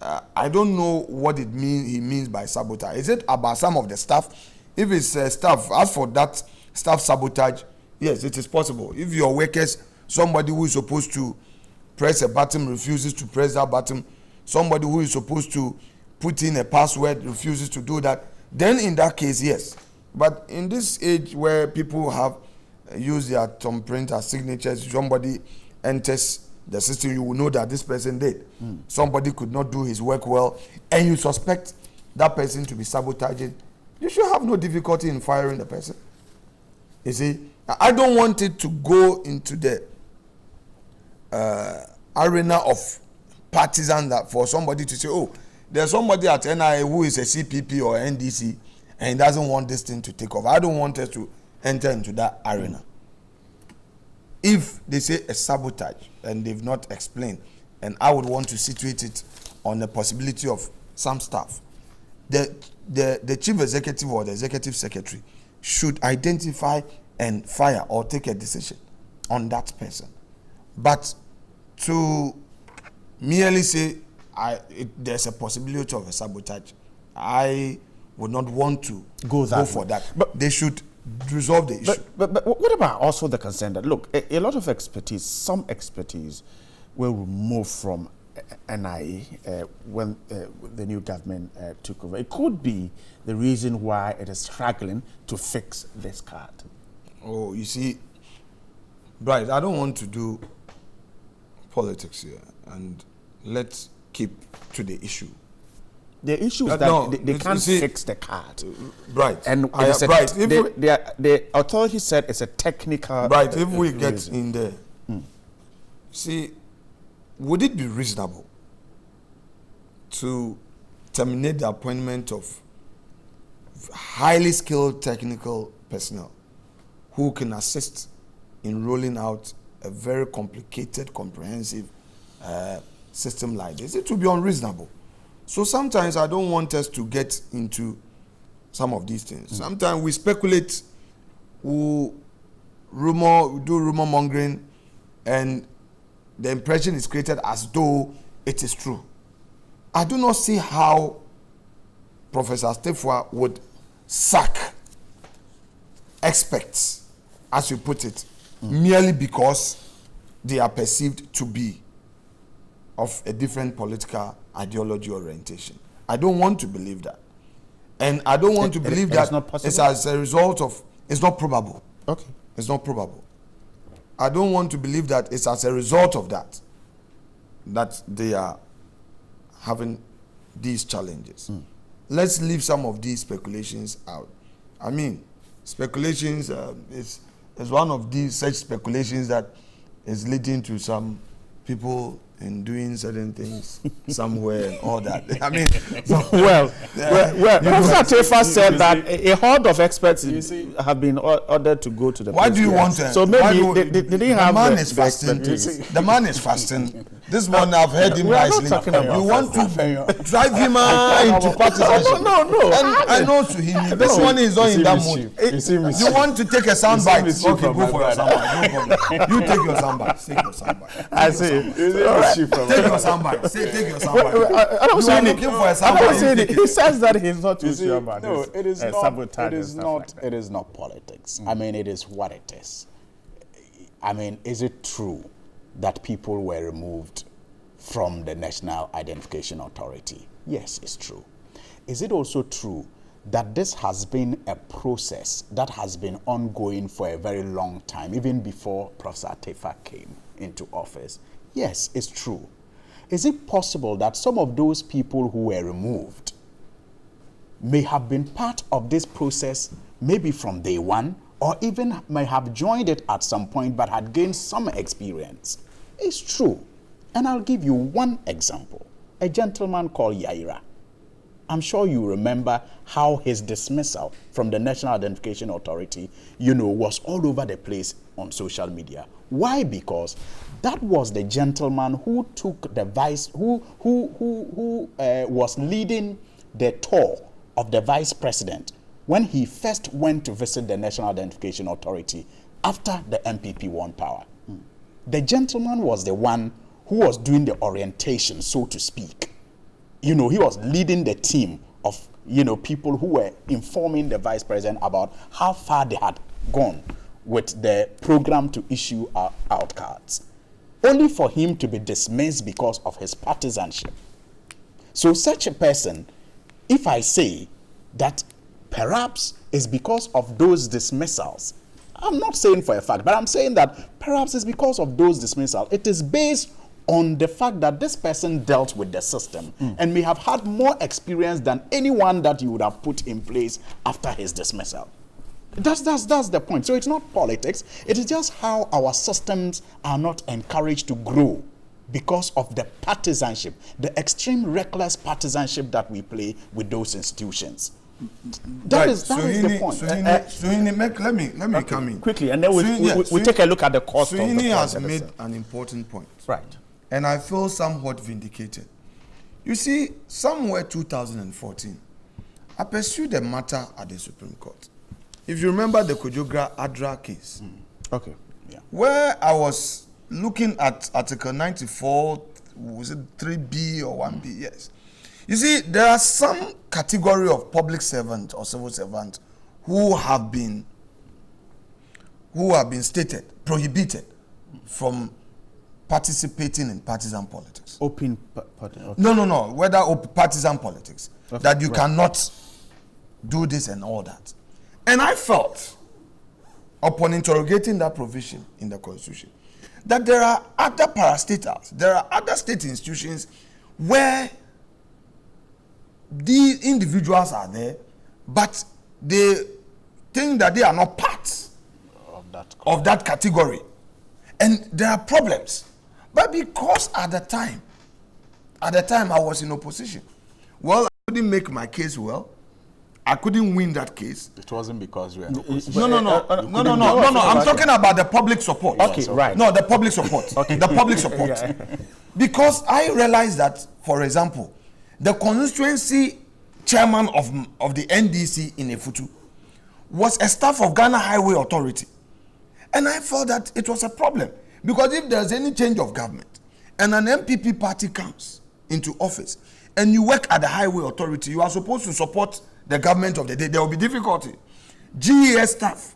I don't know what he means by sabotage. Is it about some of the staff? If it's staff, as for that staff sabotage, yes, it is possible. If your workers, somebody who is supposed to press a button refuses to press that button, somebody who is supposed to put in a password refuses to do that, then in that case, yes. But in this age where people have used their thumbprint as signatures, somebody enters the system, you will know that this person did. Somebody could not do his work well, and you suspect that person to be sabotaging. You should have no difficulty in firing the person. You see, I don't want it to go into the arena of partisan, that for somebody to say, oh, there's somebody at NIA who is a CPP or NDC and he doesn't want this thing to take off. I don't want us to enter into that arena. If they say a sabotage and they've not explained, and I would want to situate it on the possibility of some staff, the chief executive or the executive secretary should identify and fire or take a decision on that person. But to merely say there's a possibility of a sabotage, I would not want to go for that. But they should resolve the issue. But what about also the concern that, look, a lot of expertise, some expertise were removed from NIA when the new government took over. It could be the reason why it is struggling to fix this card. Oh, you see, Bright, I don't want to do politics here, and let's keep to the issue. The issue is that they can't fix the card. Right. And the authority said it's a technical Right, if we get in there, see, would it be reasonable to terminate the appointment of highly skilled technical personnel who can assist in rolling out a very complicated, comprehensive system like this? It would be unreasonable. So sometimes I don't want us to get into some of these things. Sometimes we speculate, we do rumor mongering, and the impression is created as though it is true. I do not see how Professor Stefwa would sack experts, as you put it, merely because they are perceived to be of a different political ideology orientation. I don't want to believe that. And I don't want to believe that it's as a result of, it's not probable. Okay. It's not probable. I don't want to believe that it's as a result of that they are having these challenges. Let's leave some of these speculations out. I mean, speculations is one of these such speculations that is leading to some people in doing certain things somewhere and all that. I mean, well, Professor Tefa said that a horde of experts have been ordered to go to the Why do you want to? So maybe they didn't have the man is fasting. The man is fasting. This morning I've heard him nicely. You want to drive him into partisanship. No. And I know to him, this morning is not in that mood. You want to take a soundbite? Okay, go for your soundbite. No problem. You take your soundbite. Take your soundbite. I see. Take your soundbite. Take your soundbite. I don't say looking for a soundbite. He says that he's not too sure about no, this. It is not. It is not. It is not politics. I mean, it is what it is. I mean, is it true that people were removed from the National Identification Authority? Yes, it's true. Is it also true that this has been a process that has been ongoing for a very long time, even before Professor Tefa came into office? Yes, it's true. Is it possible that some of those people who were removed may have been part of this process, maybe from day one, or even may have joined it at some point but had gained some experience? It's true. And I'll give you one example. A gentleman called Yaira. I'm sure you remember how his dismissal from the National Identification Authority, was all over the place on social media. Why? Because that was the gentleman who took the who was leading the tour of the vice president when he first went to visit the National Identification Authority after the MPP won power. The gentleman was the one who was doing the orientation, so to speak. He was leading the team of, people who were informing the vice president about how far they had gone with the program to issue out cards, only for him to be dismissed because of his partisanship. So such a person, if I say that perhaps it's because of those dismissals, I'm not saying for a fact, but I'm saying that perhaps it's because of those dismissals. It is based on the fact that this person dealt with the system and may have had more experience than anyone that you would have put in place after his dismissal. That's the point. So it's not politics. It is just how our systems are not encouraged to grow. because of the partisanship, the extreme reckless partisanship that we play with those institutions. That is the point. Let me come in quickly, and then we take a look at the cost of the Suhuyini has made an important point. Right. And I feel somewhat vindicated. You see, somewhere 2014, I pursued the matter at the Supreme Court. If you remember the Kojogra Adra case, okay, where I was looking at Article 94, was it 3B or 1B? Yes. You see, there are some category of public servant or civil servant who have been stated, prohibited from participating in partisan politics. Okay. No. Whether partisan politics, that you cannot do this and all that. And I felt, upon interrogating that provision in the Constitution, that there are other parastatals, there are other state institutions where these individuals are there, but they think that they are not part of that category. And there are problems. But because at the time I was in opposition, well, I couldn't make my case well. I couldn't win that case. It wasn't because we were in opposition. No. I'm talking about the public support. Okay, right. No, the public support. Okay. The public support. Yeah. Because I realized that, for example, the constituency chairman of the NDC in Efutu was a staff of Ghana Highway Authority. And I felt that it was a problem. Because if there's any change of government and an MPP party comes into office and you work at the Highway Authority, you are supposed to support the government of the day. There will be difficulty. GES staff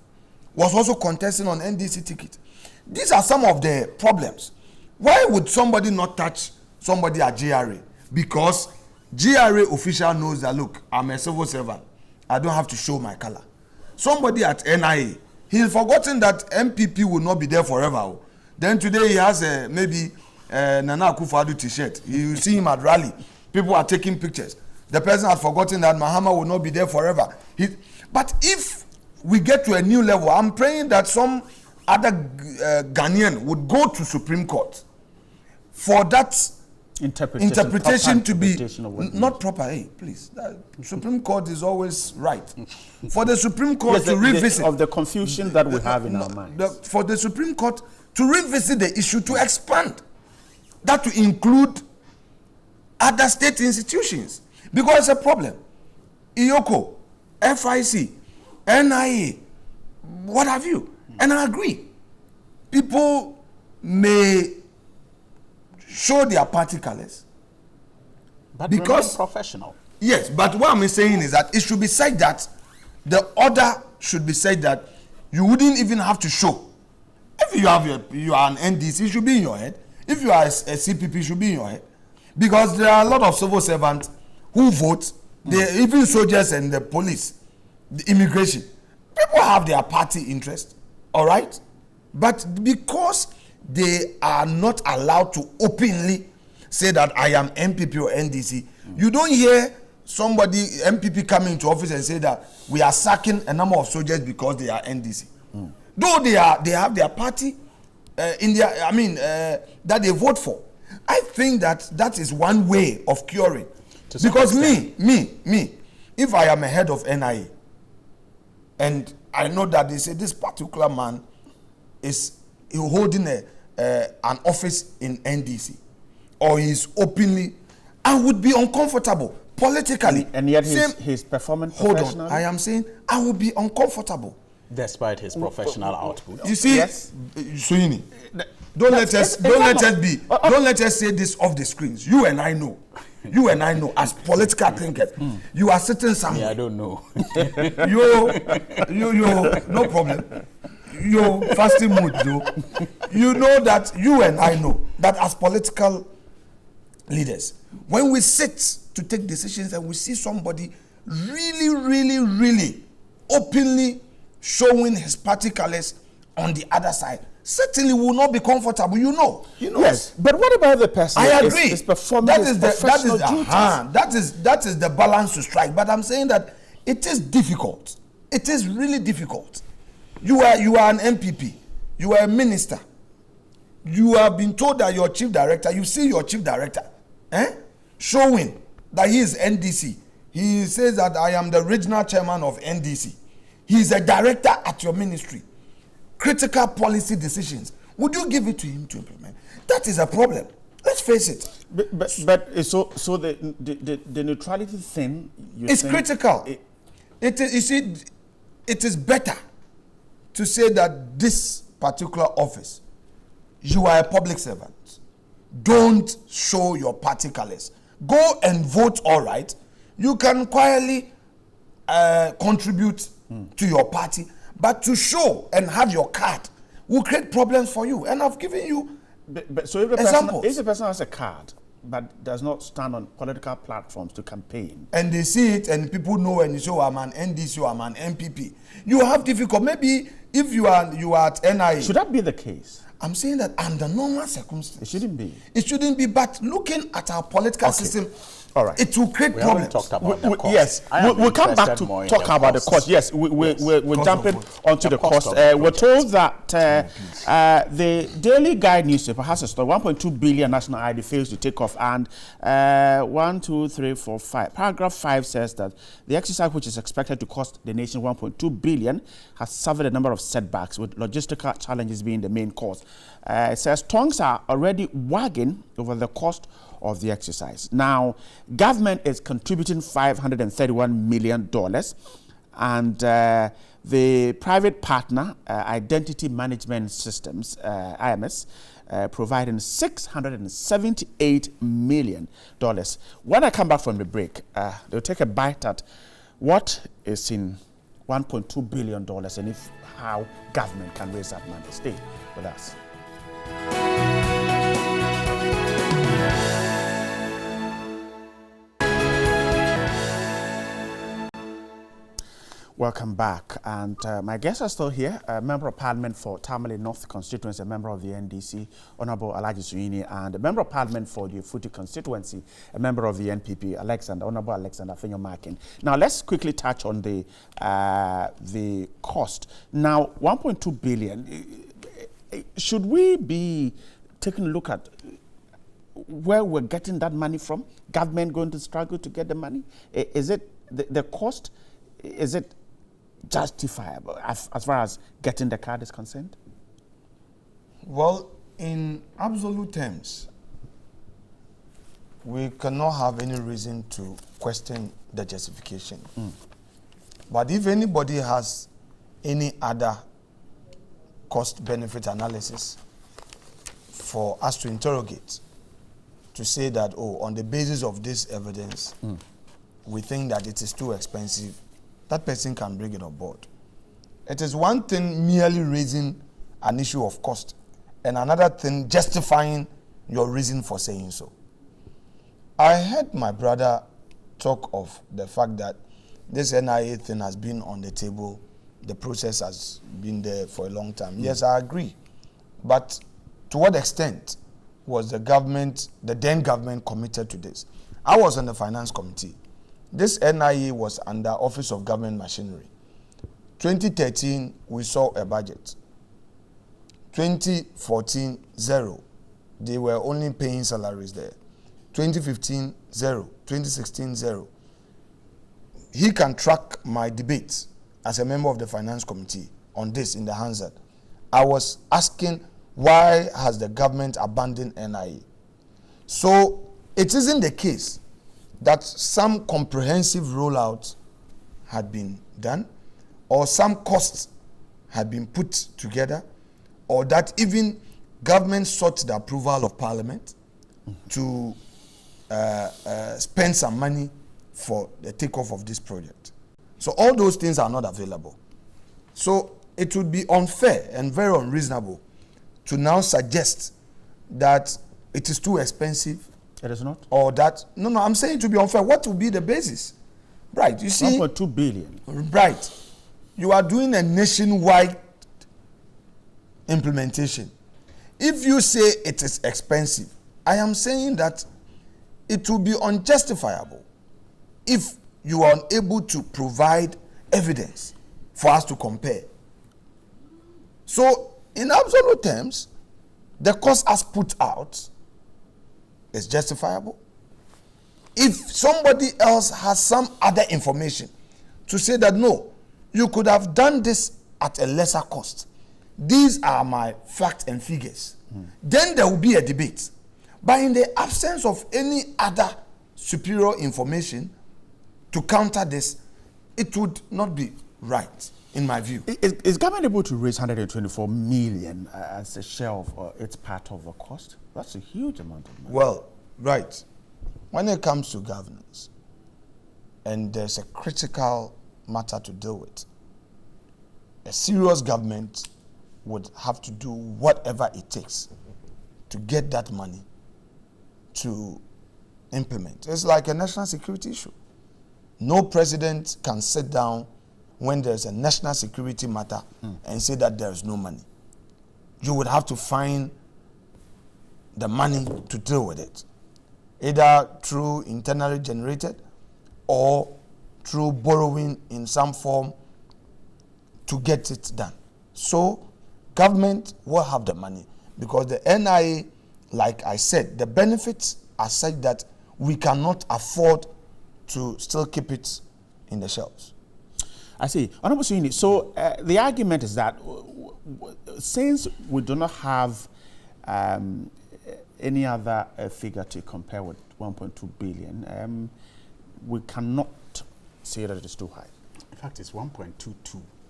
was also contesting on NDC ticket. These are some of the problems. Why would somebody not touch somebody at GRA? Because GRA official knows that, look, I'm a civil servant. I don't have to show my color. Somebody at NIA, he's forgotten that MPP will not be there forever. Then today he has maybe Nana Akufo-Addo t-shirt. You see him at rally. People are taking pictures. The person has forgotten that Mahama will not be there forever. But if we get to a new level, I'm praying that some other Ghanaian would go to Supreme Court for that interpretation to be not proper. Hey, please. Supreme Court is always right. For the Supreme Court to revisit of the confusion that we have in our minds. For the Supreme Court to revisit the issue, to expand that to include other state institutions, because it's a problem. IOCO, FIC, NIA, what have you. And I agree. People may show their party colors, but because professional. Yes, but what I'm saying is that it should be said that the order should be said that you wouldn't even have to show. If you are an NDC, it should be in your head. If you are a CPP, it should be in your head. Because there are a lot of civil servants who vote, even soldiers and the police, the immigration. People have their party interest, all right? But because they are not allowed to openly say that I am MPP or NDC, you don't hear somebody, MPP, coming into office and say that we are sacking a number of soldiers because they are NDC. Though they have their party in their, that they vote for. I think that is one way of curing. Because me, if I am a head of NIA, and I know that they say this particular man is holding an office in NDC, or he's openly, I would be uncomfortable politically. And yet he's performing professionally? Hold on, I am saying I would be uncomfortable. Despite his professional output. You see, yes. Suhuyini, don't let us say this off the screens. You and I know. You and I know, as political thinkers, you are sitting somewhere. Yeah, I don't know. you, no problem. You're fasting mood, Joe. You know that, you and I know that as political leaders, when we sit to take decisions and we see somebody really openly showing his party colors on the other side, certainly will not be comfortable. You know. Yes, but what about the person? I agree. Is performing his professional duties? That is the balance to strike. But I'm saying that it is difficult. It is really difficult. You are an MPP. You are a minister. You have been told that your chief director, you see your chief director, showing that he is NDC. He says that I am the regional chairman of NDC. He is a director at your ministry. Critical policy decisions. Would you give it to him to implement? That is a problem. Let's face it. But so the neutrality thing it's critical. It is, you see, it is better to say that this particular office, you are a public servant. Don't show your party colors. Go and vote, all right. You can quietly contribute to your party, but to show and have your card will create problems for you. And I've given you so if examples. If the person has a card but does not stand on political platforms to campaign, and they see it and people know and you say, oh, I'm an NDC or I'm an MPP, you have difficult. Maybe if you are at NIA. Should that be the case? I'm saying that under normal circumstances. It shouldn't be. It shouldn't be, but looking at our political system, all right, it will create problems. Talked about the cost. Yes, we'll come back to talk about the cost. Yes, we're jumping onto the cost. We're told that the Daily Guide newspaper has a story, 1.2 billion national ID fails to take off, and 1, 2, 3, 4, 5. Paragraph 5 says that the exercise, which is expected to cost the nation 1.2 billion, has suffered a number of setbacks, with logistical challenges being the main cause. It says tongues are already wagging over the cost of the exercise. Now, government is contributing $531 million, and the private partner, Identity Management Systems, IMS, providing $678 million. When I come back from the break, they'll take a bite at what is in $1.2 billion and how government can raise that money. Stay with us. Welcome back, and my guests are still here. A member of Parliament for Tamale North constituency, a member of the NDC, Honorable Alhaji Suini, and a member of Parliament for the Futi constituency, a member of the NPP, Honorable Alexander Fenyo-Markin. Now, let's quickly touch on the cost. Now, 1.2 billion. Should we be taking a look at where we're getting that money from? Government going to struggle to get the money? Is it the cost? Is it justifiable as far as getting the card is concerned? Well, in absolute terms, we cannot have any reason to question the justification. But if anybody has any other cost-benefit analysis for us to interrogate, to say that, oh, on the basis of this evidence, we think that it is too expensive, that person can bring it on board. It is one thing merely raising an issue of cost, and another thing justifying your reason for saying so. I heard my brother talk of the fact that this NIA thing has been on the table, the process has been there for a long time. Yes, I agree. But to what extent was the government, the then government, committed to this? I was on the finance committee. This NIA was under Office of Government Machinery. 2013, we saw a budget. 2014, zero. They were only paying salaries there. 2015, zero. 2016, zero. He can track my debates as a member of the finance committee on this in the Hansard. I was asking, why has the government abandoned NIA? So it isn't the case that some comprehensive rollout had been done, or some costs had been put together, or that even government sought the approval of Parliament to spend some money for the takeoff of this project. So all those things are not available. So it would be unfair and very unreasonable to now suggest that it is too expensive. It is not? Or that, no, I'm saying to be unfair. What will be the basis? Right, you see. 1.2 billion. Right. You are doing a nationwide implementation. If you say it is expensive, I am saying that it will be unjustifiable if you are unable to provide evidence for us to compare. So, in absolute terms, the cost as put out is justifiable. If somebody else has some other information to say that no, you could have done this at a lesser cost, these are my facts and figures, then there will be a debate. But in the absence of any other superior information to counter this, it would not be right, in my view. Is government able to raise 124 million as a share of its part of the cost? That's a huge amount of money. Well, right. When it comes to governance, and there's a critical matter to deal with, a serious government would have to do whatever it takes to get that money to implement. It's like a national security issue. No president can sit down when there's a national security matter and say that there's no money. You would have to find the money to deal with it, either through internally generated or through borrowing in some form to get it done. So government will have the money because the NIA, like I said, the benefits are such that we cannot afford to still keep it in the shelves. I see. Honorable Suhuyini, so the argument is that since we do not have any other figure to compare with 1.2 billion, we cannot say that it is too high. In fact, it's 1.22.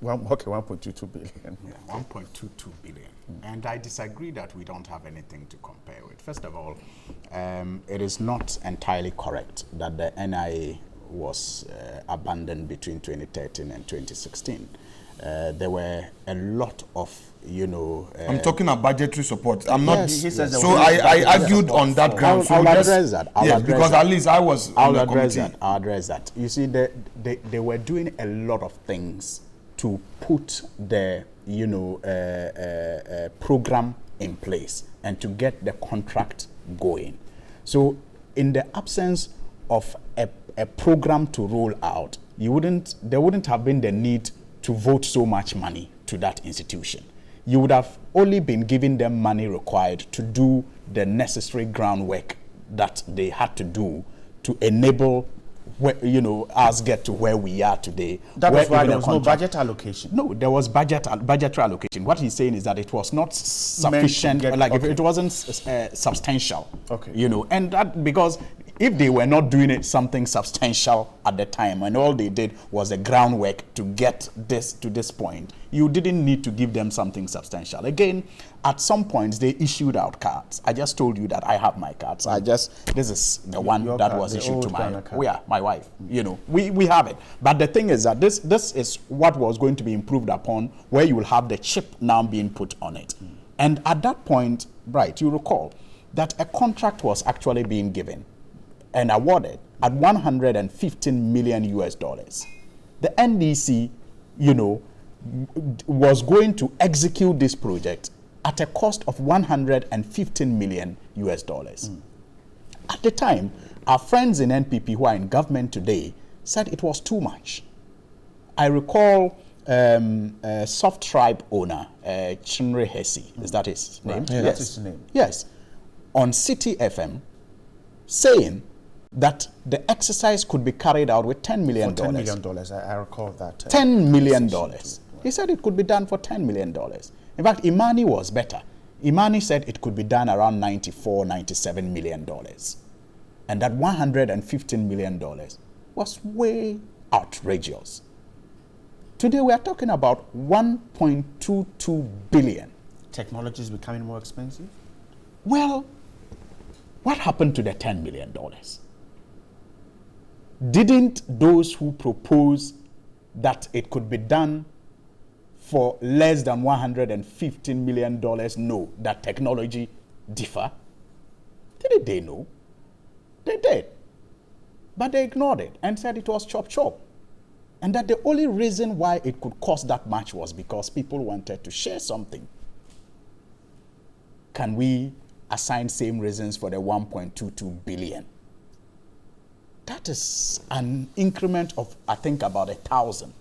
Okay, 1.22 billion. Yeah, 1.22 billion. And I disagree that we don't have anything to compare with. First of all, it is not entirely correct that the NIA was abandoned between 2013 and 2016. There were a lot of, I'm talking about budgetary support. I'm yes, not. Yes. So I argued on that ground. I'll address that. Yes, because at least I was. I'll address that. You see, they were doing a lot of things to put the program in place and to get the contract going. So in the absence of a program to roll out, there wouldn't have been the need to vote so much money to that institution. You would have only been giving them money required to do the necessary groundwork that they had to do to enable us get to where we are today. That was why there was no budget allocation. No, there was budgetary allocation. What he's saying is that it was not sufficient, it wasn't substantial. Okay. And that because if they were not doing something substantial at the time, and all they did was the groundwork to get this to this point, you didn't need to give them something substantial. Again, at some points they issued out cards. I just told you that I have my cards. This is the one that was issued to my wife. We have it. But the thing is that this is what was going to be improved upon, where you will have the chip now being put on it. And at that point, right, you recall that a contract was actually being given and awarded at $115 million US. The NDC, was going to execute this project at a cost of $115 million US. At the time, our friends in NPP who are in government today said it was too much. I recall Soft Tribe owner, Chinre Hesi, is that his name? Yeah, that's his name. Yes. On City FM, saying that the exercise could be carried out with $10 million. For $10 million, I recall that. $10 million. He said it could be done for $10 million. In fact, Imani was better. Imani said it could be done around $94, $97 million. And that $115 million was way outrageous. Today we are talking about 1.22 billion. Technology is becoming more expensive? Well, what happened to the $10 million? Didn't those who proposed that it could be done for less than $115 million know that technology differ? Didn't they know? They did. But they ignored it and said it was chop. And that the only reason why it could cost that much was because people wanted to share something. Can we assign same reasons for the 1.22 billion? That is an increment of, I think, about 1,000%,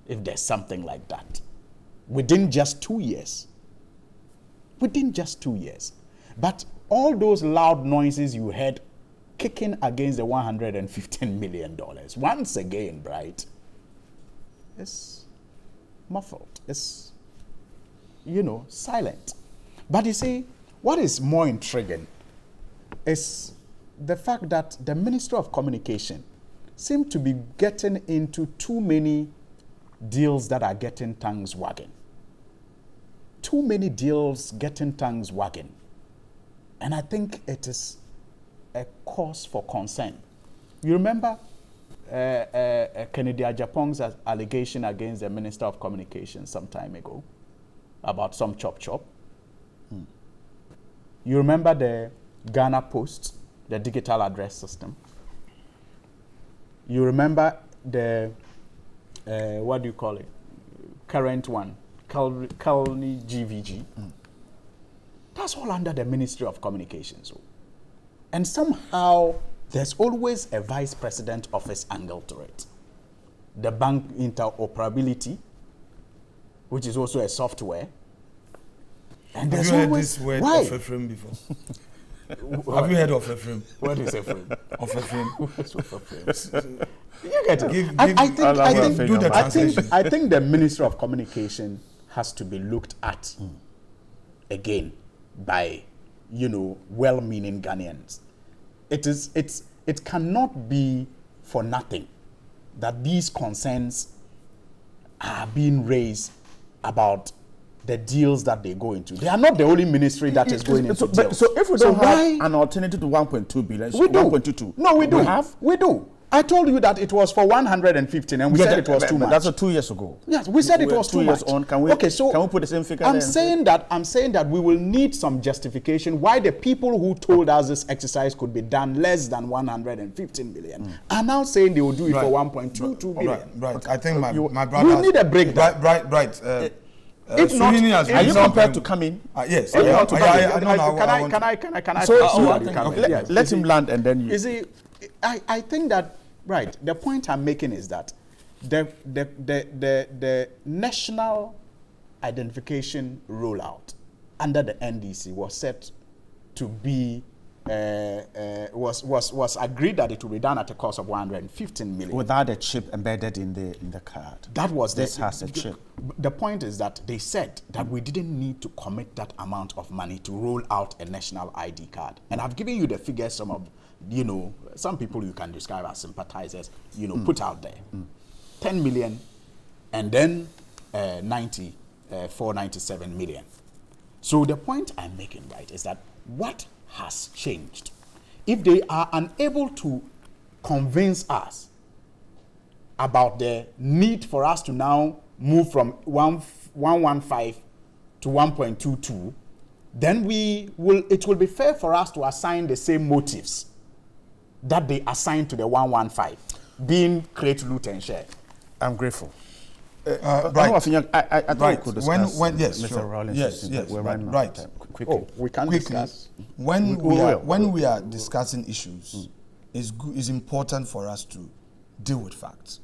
if there's something like that, within just 2 years. within just 2 years. But all those loud noises you heard kicking against the $115 million, once again, Bright, it's muffled. It's, silent. But you see, what is more intriguing is the fact that the Ministry of Communication seems to be getting into too many deals that are getting tongues wagging. Too many deals getting tongues wagging. And I think it is a cause for concern. You remember Kennedy Agyapong's allegation against the Minister of Communication some time ago about some chop. You remember the Ghana Post, the digital address system. You remember the, what do you call it, current one, Kalni GVG. That's all under the Ministry of Communications. And somehow, there's always a vice president office angle to it. The bank interoperability, which is also a software. And have you heard this word of a frame before? Have you heard of a frame? What is a frame? Of a frame. You get it. I think the Ministry of Communication has to be looked at again by, well-meaning Ghanaians. It cannot be for nothing that these concerns are being raised about the deals that they go into. They are not the only ministry that is going into deals. So if we don't have an alternative to 1.2 billion, we do. 1.22. No, we do. We do. I told you that it was for 115 and we said it was too much. That's 2 years ago. Yes, we said it was too much. Can we put the same figure I'm saying that we will need some justification why the people who told us this exercise could be done less than 115 million are now saying they will do it for 1.22 billion. Right. I think my brother... We need a breakdown. Right. If not, are you prepared to come in? Yes. Can I? Let him land and then you... You see, I think that, right, the point I'm making is that the national identification rollout under the NDC was set to be was agreed that it will be done at a cost of 115 million. Without a chip embedded in the card. That was this has a chip. The point is that they said that we didn't need to commit that amount of money to roll out a national ID card. And I've given you the figures some of, some people you can describe as sympathizers, put out there. 10 million and then 97 million. So the point I'm making, right, is that what has changed? If they are unable to convince us about the need for us to now move from 115 to 1.22, then it will be fair for us to assign the same motives that they assigned to the 115, being create, loot, and share. I'm grateful. Right. I think we could discuss yes, Mr. sure. Rollins. Yes, right. Quickly. We can discuss. When we are discussing issues, it's important for us to deal with facts.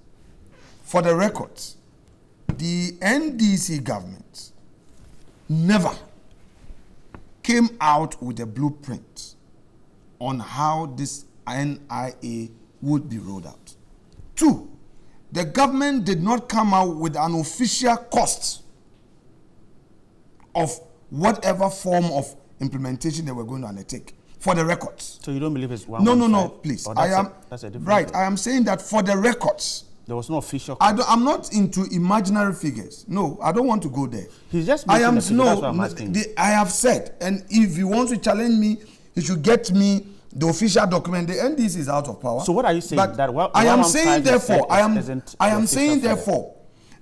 For the record, the NDC government never came out with a blueprint on how this NIA would be rolled out. 2, the government did not come out with an official cost of whatever form of implementation they were going to undertake. For the records. So you don't believe it's 115? No, please. That's a different thing. I am saying that for the records. There was no official cost. I'm not into imaginary figures. No, I don't want to go there. He's just making the figure, that's what I'm asking. I have said, and if you want to challenge me, you should get me the official document. The NDC is out of power. So what are you saying? But I am saying therefore,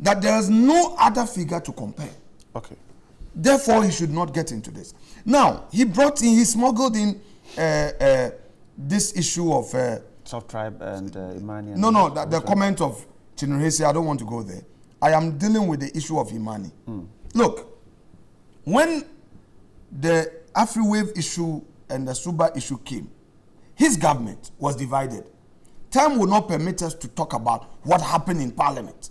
that there is no other figure to compare. Okay. Therefore, he should not get into this. Now, he smuggled in this issue of South Tribe and Imani. No, the comment of Chinurese, I don't want to go there. I am dealing with the issue of Imani. Look, when the AfriWave issue and the Suba issue came, his government was divided. Time will not permit us to talk about what happened in Parliament.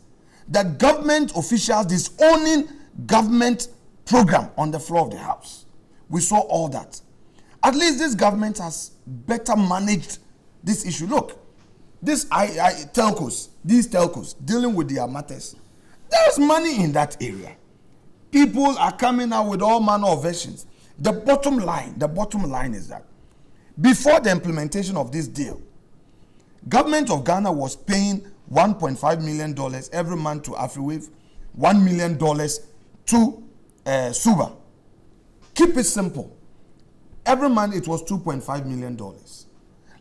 The government officials disowning government program on the floor of the House. We saw all that. At least this government has better managed this issue. Look, these telcos dealing with their matters, there's money in that area. People are coming out with all manner of versions. The bottom line is that before the implementation of this deal, government of Ghana was paying $1.5 million every month to AfriWave, $1 million to Suba. Keep it simple. Every month it was $2.5 million.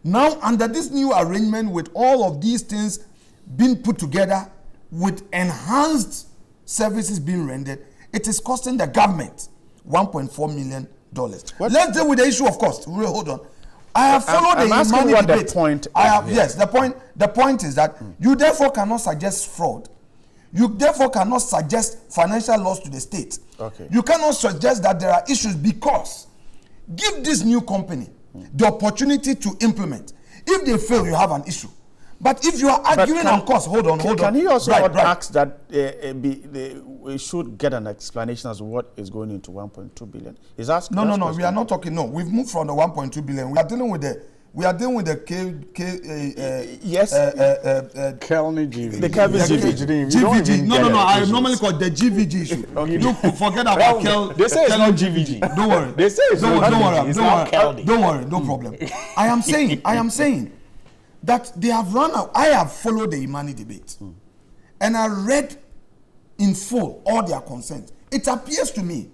Now, under this new arrangement with all of these things being put together with enhanced services being rendered, it is costing the government $1.4 million. Let's deal with the issue of cost. Hold on. I have followed the money debate. The point is that you therefore cannot suggest fraud. You therefore cannot suggest financial loss to the state. Okay. You cannot suggest that there are issues because give this new company the opportunity to implement. If they fail, you have an issue. But if you are arguing on cost, hold on. Can he also ask that we should get an explanation as to what is going into 1.2 billion? Is that no? We are not talking. No, we've moved from the 1.2 billion. We are dealing with the. We are dealing with the GVG. No. I normally call it the GVG issue. Okay. Look, forget about Kel. They say it's not GVG. Don't worry. They say it's not GVG. Don't worry. No problem. I am saying that they have run out. I have followed the Imani debate, and I read in full all their concerns. It appears to me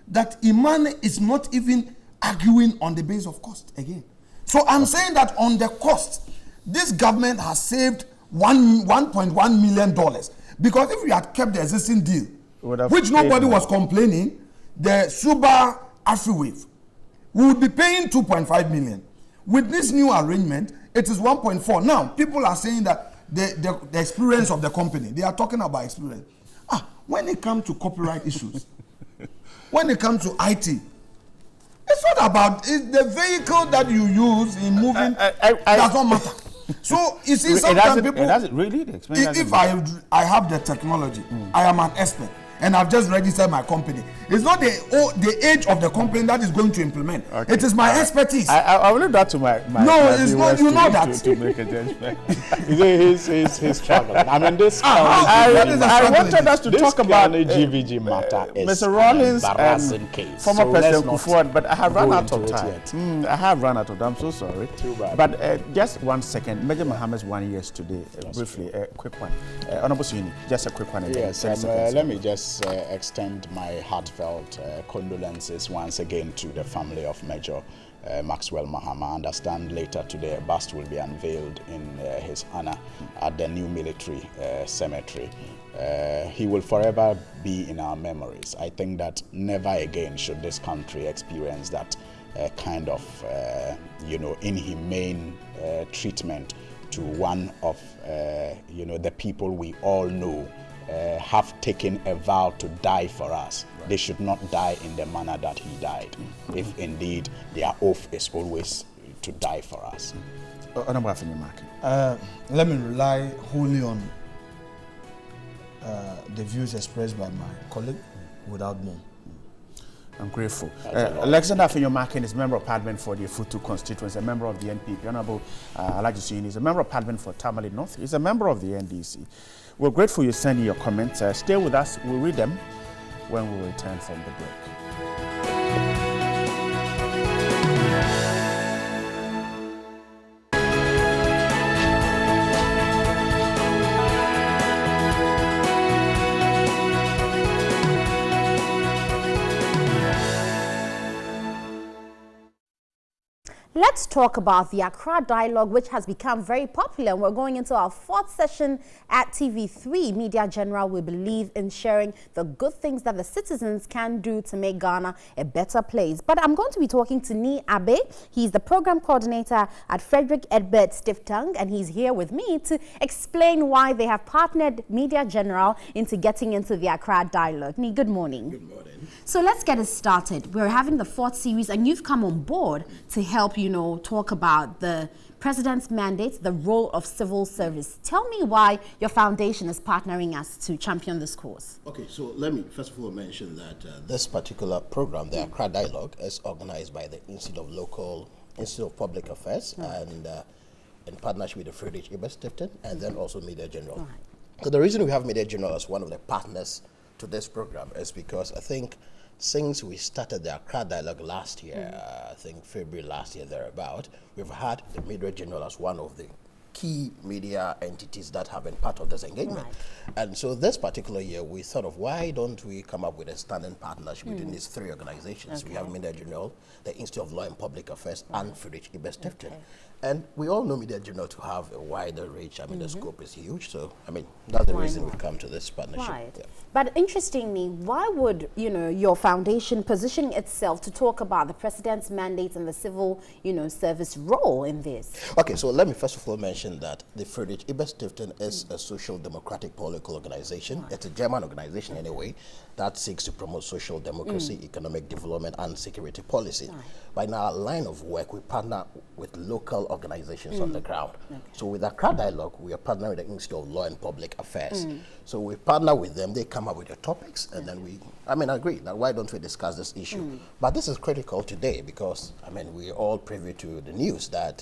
that Imani is not even arguing on the basis of cost again. So I'm saying that on the cost, this government has saved $1.1 million because if we had kept the existing deal, which nobody was complaining, the Suba AfriWave, we would be paying 2.5 million. With this new arrangement, it is 1.4. Now, people are saying that the experience of the company, they are talking about experience. When it comes to copyright issues, when it comes to IT, it's not about the vehicle that you use in moving does not matter. So you see, sometimes people. If I have the technology, I am an expert, and I've just registered my company. It's not the age of the company that is going to implement. Okay. It is my expertise. I will leave that to my it's not. You know that. To make a judgment. He's struggling. I mean, this. I wanted us to talk about the GVG matter. Mr. Rollins, former President Kufuor, but I have run out of time. I have run out of time. I'm so sorry. Too bad. But just 1 second. Major Mohammed's 1 year today. Briefly, a quick one. Honorable Suni, just a quick one again. Yes, let me just extend my heartfelt condolences once again to the family of Major Maxwell Mahama. I understand later today a bust will be unveiled in his honor at the new military cemetery. He will forever be in our memories. I think that never again should this country experience that kind of inhumane treatment to one of the people we all know have taken a vow to die for us. Right. They should not die in the manner that he died, if indeed their oath is always to die for us. Let me rely wholly on the views expressed by my colleague without more. I'm grateful. Alexander Afenyomarkin is a member of Parliament for the Futu constituency, a member of the NPP. Honorable Alhaji Suyini is a member of Parliament for Tamale North. He's a member of the NDC. We're grateful you send your comments. Stay with us. We'll read them when we return from the break. Let's talk about the Accra Dialogue, which has become very popular. We're going into our 4th session at TV3. Media General will believe in sharing the good things that the citizens can do to make Ghana a better place. But I'm going to be talking to Ni Abe. He's the program coordinator at Frederick Edbert Stiftung, and he's here with me to explain why they have partnered Media General into getting into the Accra Dialogue. Ni, good morning. Good morning. So let's get it started. We're having the 4th series, and you've come on board to help, talk about the President's mandate, the role of civil service. Tell me why your foundation is partnering us to champion this cause. Okay, so let me first of all mention that this particular program, the Accra Dialogue, is organized by the Institute of Public Affairs and in partnership with the Friedrich Ebert Stiftung and then also Media General. Right. So the reason we have Media General as one of the partners to this program is because I think since we started the Accra Dialogue last year, I think February last year thereabout, we've had the Media General as one of the key media entities that have been part of this engagement. Right. And so this particular year, we thought of why don't we come up with a standing partnership between these 3 organizations. Okay. We have Media General, the Institute of Law and Public Affairs, and Friedrich Ebert Stiftung. Okay. And we all know Media General to have a wider reach. I mean, the scope is huge. So, I mean, that's the reason we've come to this partnership. Right. Yeah. But interestingly, why would, your foundation positioning itself to talk about the President's mandate and the civil, service role in this? Okay, so let me first of all mention that the Friedrich Ebert Stiftung is a social democratic political organization. Right. It's a German organization anyway that seeks to promote social democracy, economic development, and security policy. Right. By now, our line of work, we partner with local organizations on the ground. Okay. So with Accra Dialogue, we are partnering with the Institute of Law and Public Affairs. So we partner with them, they come up with the topics, and then I agree that why don't we discuss this issue? But this is critical today because, we're all privy to the news that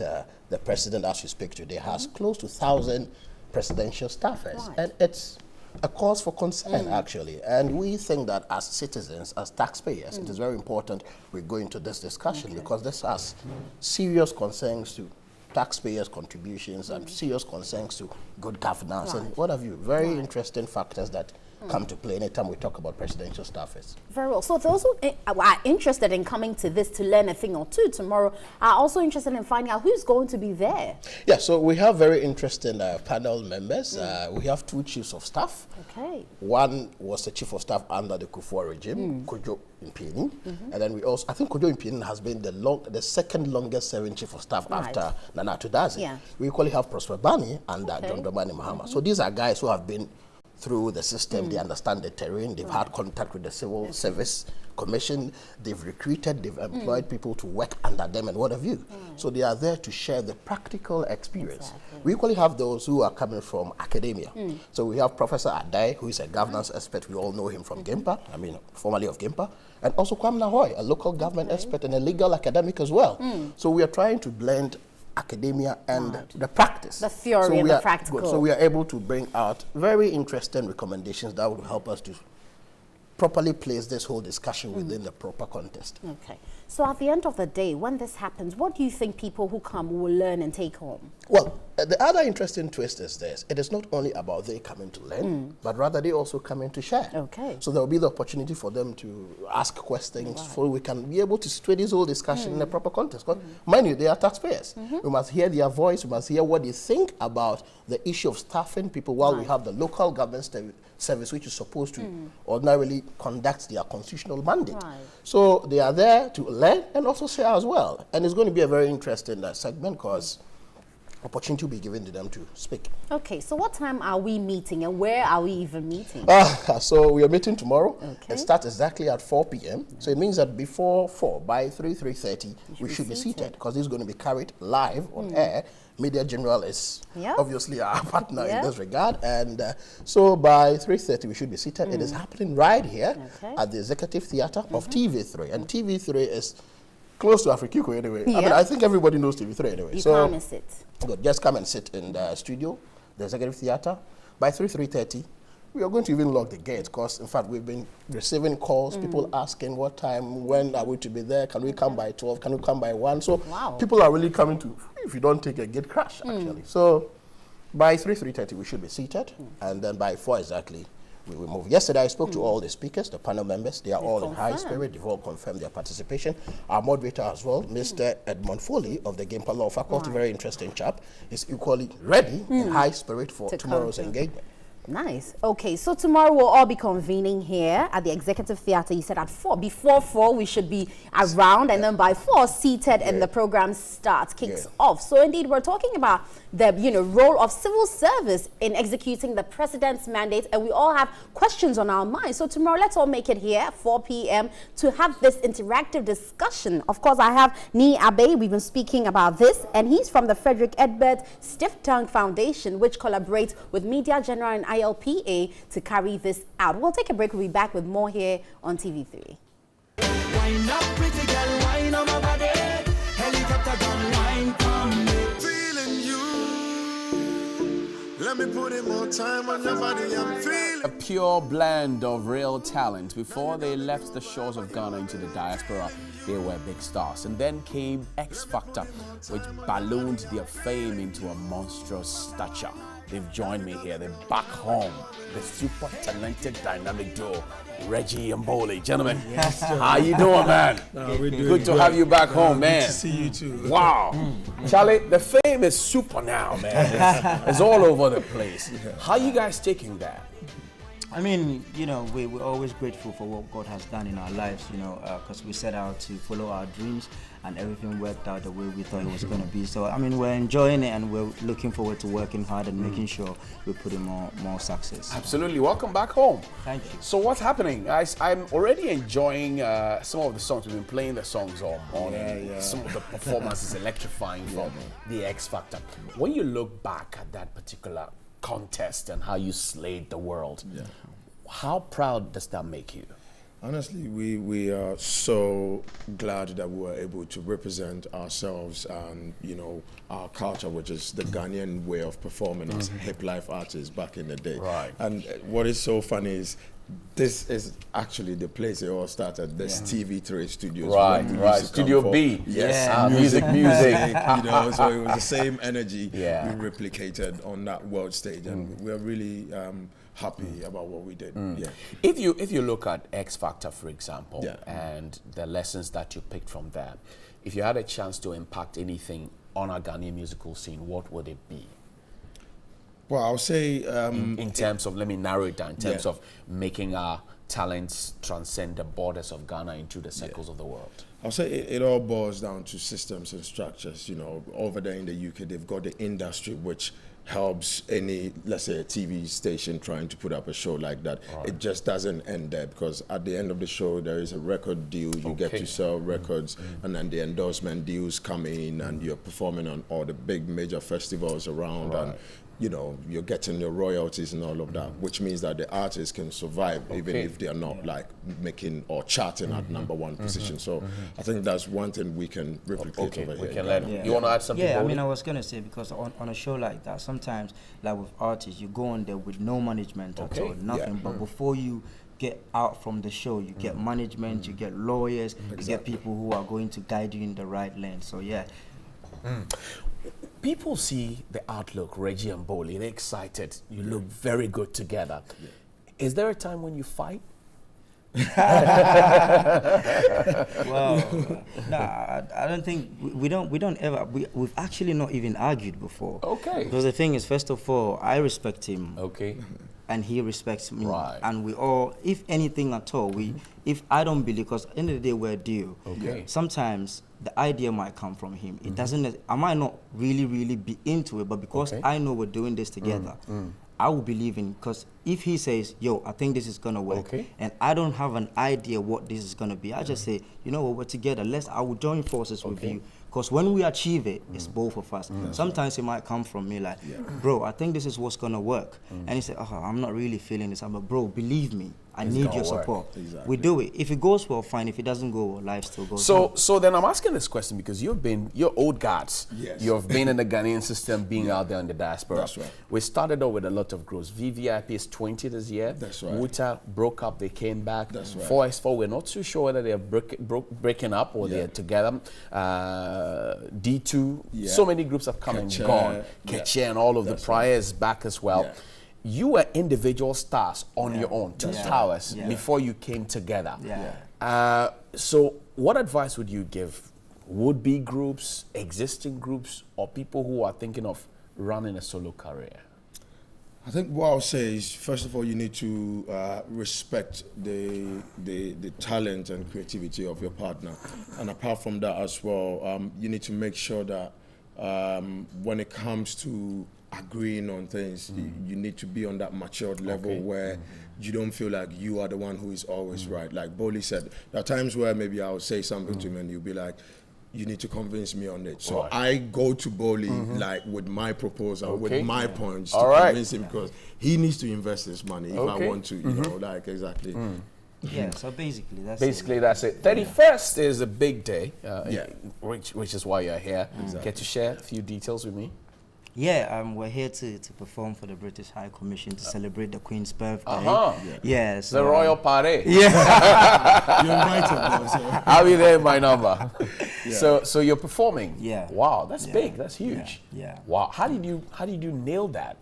the president, as we speak today, has close to 1,000 presidential staffers. Right. And it's a cause for concern, actually. And we think that as citizens, as taxpayers, it is very important we go into this discussion because this has serious concerns to taxpayers' contributions and serious concerns to good governance and what have you. Very interesting factors that come to play anytime we talk about presidential staffers. Very well. So those who are interested in coming to this to learn a thing or two tomorrow are also interested in finding out who's going to be there. Yeah, so we have very interesting panel members. We have 2 chiefs of staff. Okay. One was the chief of staff under the Kufuor regime, Kojo Impini. And then we also, I think Kojo Impini has been the second longest serving chief of staff after Nana Tudazi. Yeah. We equally have Prosper Bani and John Dramani Mahama. So these are guys who have been through the system, they understand the terrain, they've had contact with the Civil Service Commission, they've recruited, they've employed people to work under them and what have you. So they are there to share the practical experience. We equally have those who are coming from academia. So we have Professor Adai, who is a governance expert, we all know him from GIMPA, formerly of GIMPA, and also Kwame Nahoy, a local government expert and a legal academic as well. So we are trying to blend academia and the practice. The theory and the practical. So we are able to bring out very interesting recommendations that will help us to properly place this whole discussion within the proper context. Okay. So at the end of the day, when this happens, what do you think people who come will learn and take home? Well, the other interesting twist is this. It is not only about they coming to learn, but rather they also come in to share. Okay. So there will be the opportunity for them to ask questions so we can be able to sway this whole discussion in a proper context. Because mind you, they are taxpayers. We must hear their voice. We must hear what they think about the issue of staffing people while we have the local government service which is supposed to ordinarily conduct their constitutional mandate. So they are there to learn and also share as well. And it's going to be a very interesting segment because opportunity will be given to them to speak. Okay, so what time are we meeting and where are we even meeting? So we are meeting tomorrow. It starts exactly at 4 p.m. So it means that before 4, by 3:30, we should be seated because this is going to be carried live on air. Media General is obviously our partner in this regard. And so by 3:30, we should be seated. It is happening right here at the Executive Theatre of TV3. And TV3 is close to Afrikiko anyway. I think everybody knows TV3 anyway. You come and sit. Good. Just come and sit in the studio, the Executive Theatre. By 3:30, we are going to even lock the gates because, in fact, we've been receiving calls, people asking what time, when are we to be there, can we come by 12, can we come by 1? So people are really coming to, if you don't take a gate crash, actually. So by 3:30, we should be seated, and then by 4 exactly, we will move. Yesterday, I spoke to all the speakers, the panel members. They are all in high spirit. They've all confirmed their participation. Our moderator as well, Mr. Edmond Foley of the GIMPA Law Faculty, very interesting chap, is equally ready in high spirit for tomorrow's engagement. Nice. Okay, so tomorrow we'll all be convening here at the Executive Theatre. You said at 4. Before 4, we should be around, and then by 4, seated, and the program kicks off. So indeed, we're talking about the role of civil service in executing the president's mandate, and we all have questions on our minds. So tomorrow, let's all make it here at 4 p.m. to have this interactive discussion. Of course, I have Ni Abe. We've been speaking about this, and he's from the Frederick Edward Stiff Tongue Foundation, which collaborates with Media General and ILPA to carry this out. We'll take a break. We'll be back with more here on TV3. Wind up, pretty girl, wine on my body. Helicopter gun, wine from me. Feeling you. Let me put in more time on your body. I'm feeling. A pure blend of real talent. Before they left the shores of Ghana into the diaspora, they were big stars. And then came X Factor, which ballooned their fame into a monstrous stature. They've joined me here. They're back home. The super talented, dynamic duo, Reggie and Boli. Gentlemen, how you doing, man? Good to have you back home, man. Good to see you too. Wow. Charlie, the fame is super now, man. It's all over the place. How you guys taking that? I mean, we're always grateful for what God has done in our lives, because we set out to follow our dreams and everything worked out the way we thought it was going to be. So, I mean, we're enjoying it and we're looking forward to working hard and making sure we put in more success. Absolutely. Welcome back home. Thank you. So what's happening? I'm already enjoying some of the songs. We've been playing the songs all morning. Some of the performances electrifying from the X Factor. When you look back at that particular contest and how you slayed the world, how proud does that make you? Honestly, we are so glad that we were able to represent ourselves and, our culture, which is the Ghanaian way of performing as hip life artists back in the day. Right. And what is so funny is this is actually the place it all started, this TV3 studios. Right. Studio B. Yes. Music. So it was the same energy we replicated on that world stage. And we're really happy about what we did. If you look at X Factor, for example, and the lessons that you picked from there, if you had a chance to impact anything on our Ghanaian musical scene, what would it be? Well, I'll say in terms of, let me narrow it down, in terms of making our talents transcend the borders of Ghana into the circles of the world. I'll say it all boils down to systems and structures. Over there in the UK, they've got the industry which helps any, let's say, a TV station trying to put up a show like that. It just doesn't end there, because at the end of the show, there is a record deal. You get to sell records, and then the endorsement deals come in, and you're performing on all the big major festivals around, and you're getting your royalties and all of that, which means that the artists can survive even if they are not like making or charting at #1 position. So I think that's one thing we can replicate over here. We can learn. You want to add something? Yeah, I mean, I was going to say, because on a show like that, sometimes, like with artists, you go on there with no management at all, nothing. But before you get out from the show, you get management, you get lawyers, you get people who are going to guide you in the right lane. So people see the outlook, Reggie and Boli, they're excited. You look very good together. Is there a time when you fight? Well, no, I don't think we don't ever. We've actually not even argued before. Okay. Because the thing is, first of all, I respect him. Okay. And he respects me. Right. And we all, if anything at all, if I don't believe, because at the end of the day we're a deal. Okay. Sometimes the idea might come from him. It doesn't. I might not really be into it, but because I know we're doing this together, I will believe in. Because if he says, "Yo, I think this is gonna work," and I don't have an idea what this is gonna be, I just say, "You know what? We're together. I will join forces with you." Because when we achieve it, it's both of us. Sometimes it might come from me like, "Bro, I think this is what's gonna work," and he said, "Oh, I'm not really feeling this." I'm like, "Bro, believe me, I need your support." We do it. If it goes well, fine. If it doesn't go well, life still goes on. So then I'm asking this question because you're old guards. Yes. You've been in the Ghanaian system, being out there in the diaspora. That's right. We started off with a lot of growth. VVIP is 20 this year. That's right. Wuta broke up, they came back. That's right. 4x4, we're not too sure whether they're breaking up or they're together. D2, so many groups have come and gone. Keche and all of the priors back as well. You were individual stars on your own, two towers, before you came together. So what advice would you give would-be groups, existing groups, or people who are thinking of running a solo career? I think what I'll say is, first of all, you need to respect the talent and creativity of your partner. And apart from that as well, you need to make sure that when it comes to agreeing on things, you need to be on that matured level where you don't feel like you are the one who is always right. Like Boli said, there are times where maybe I'll say something to him and you'll be like, you need to convince me on it. So I go to Boli like with my proposal, with my points to convince him, because he needs to invest his money if I want to, you know, like exactly. Yeah, so basically that's it. 31st is a big day, which is why you're here. Get to share a few details with me. Yeah, we're here to perform for the British High Commission to celebrate the Queen's birthday. Yeah, so, the royal party. Yeah. You're invited, I'll be there in my number. So you're performing. Yeah. Wow, that's big. That's huge. Yeah. Wow. How did you nail that?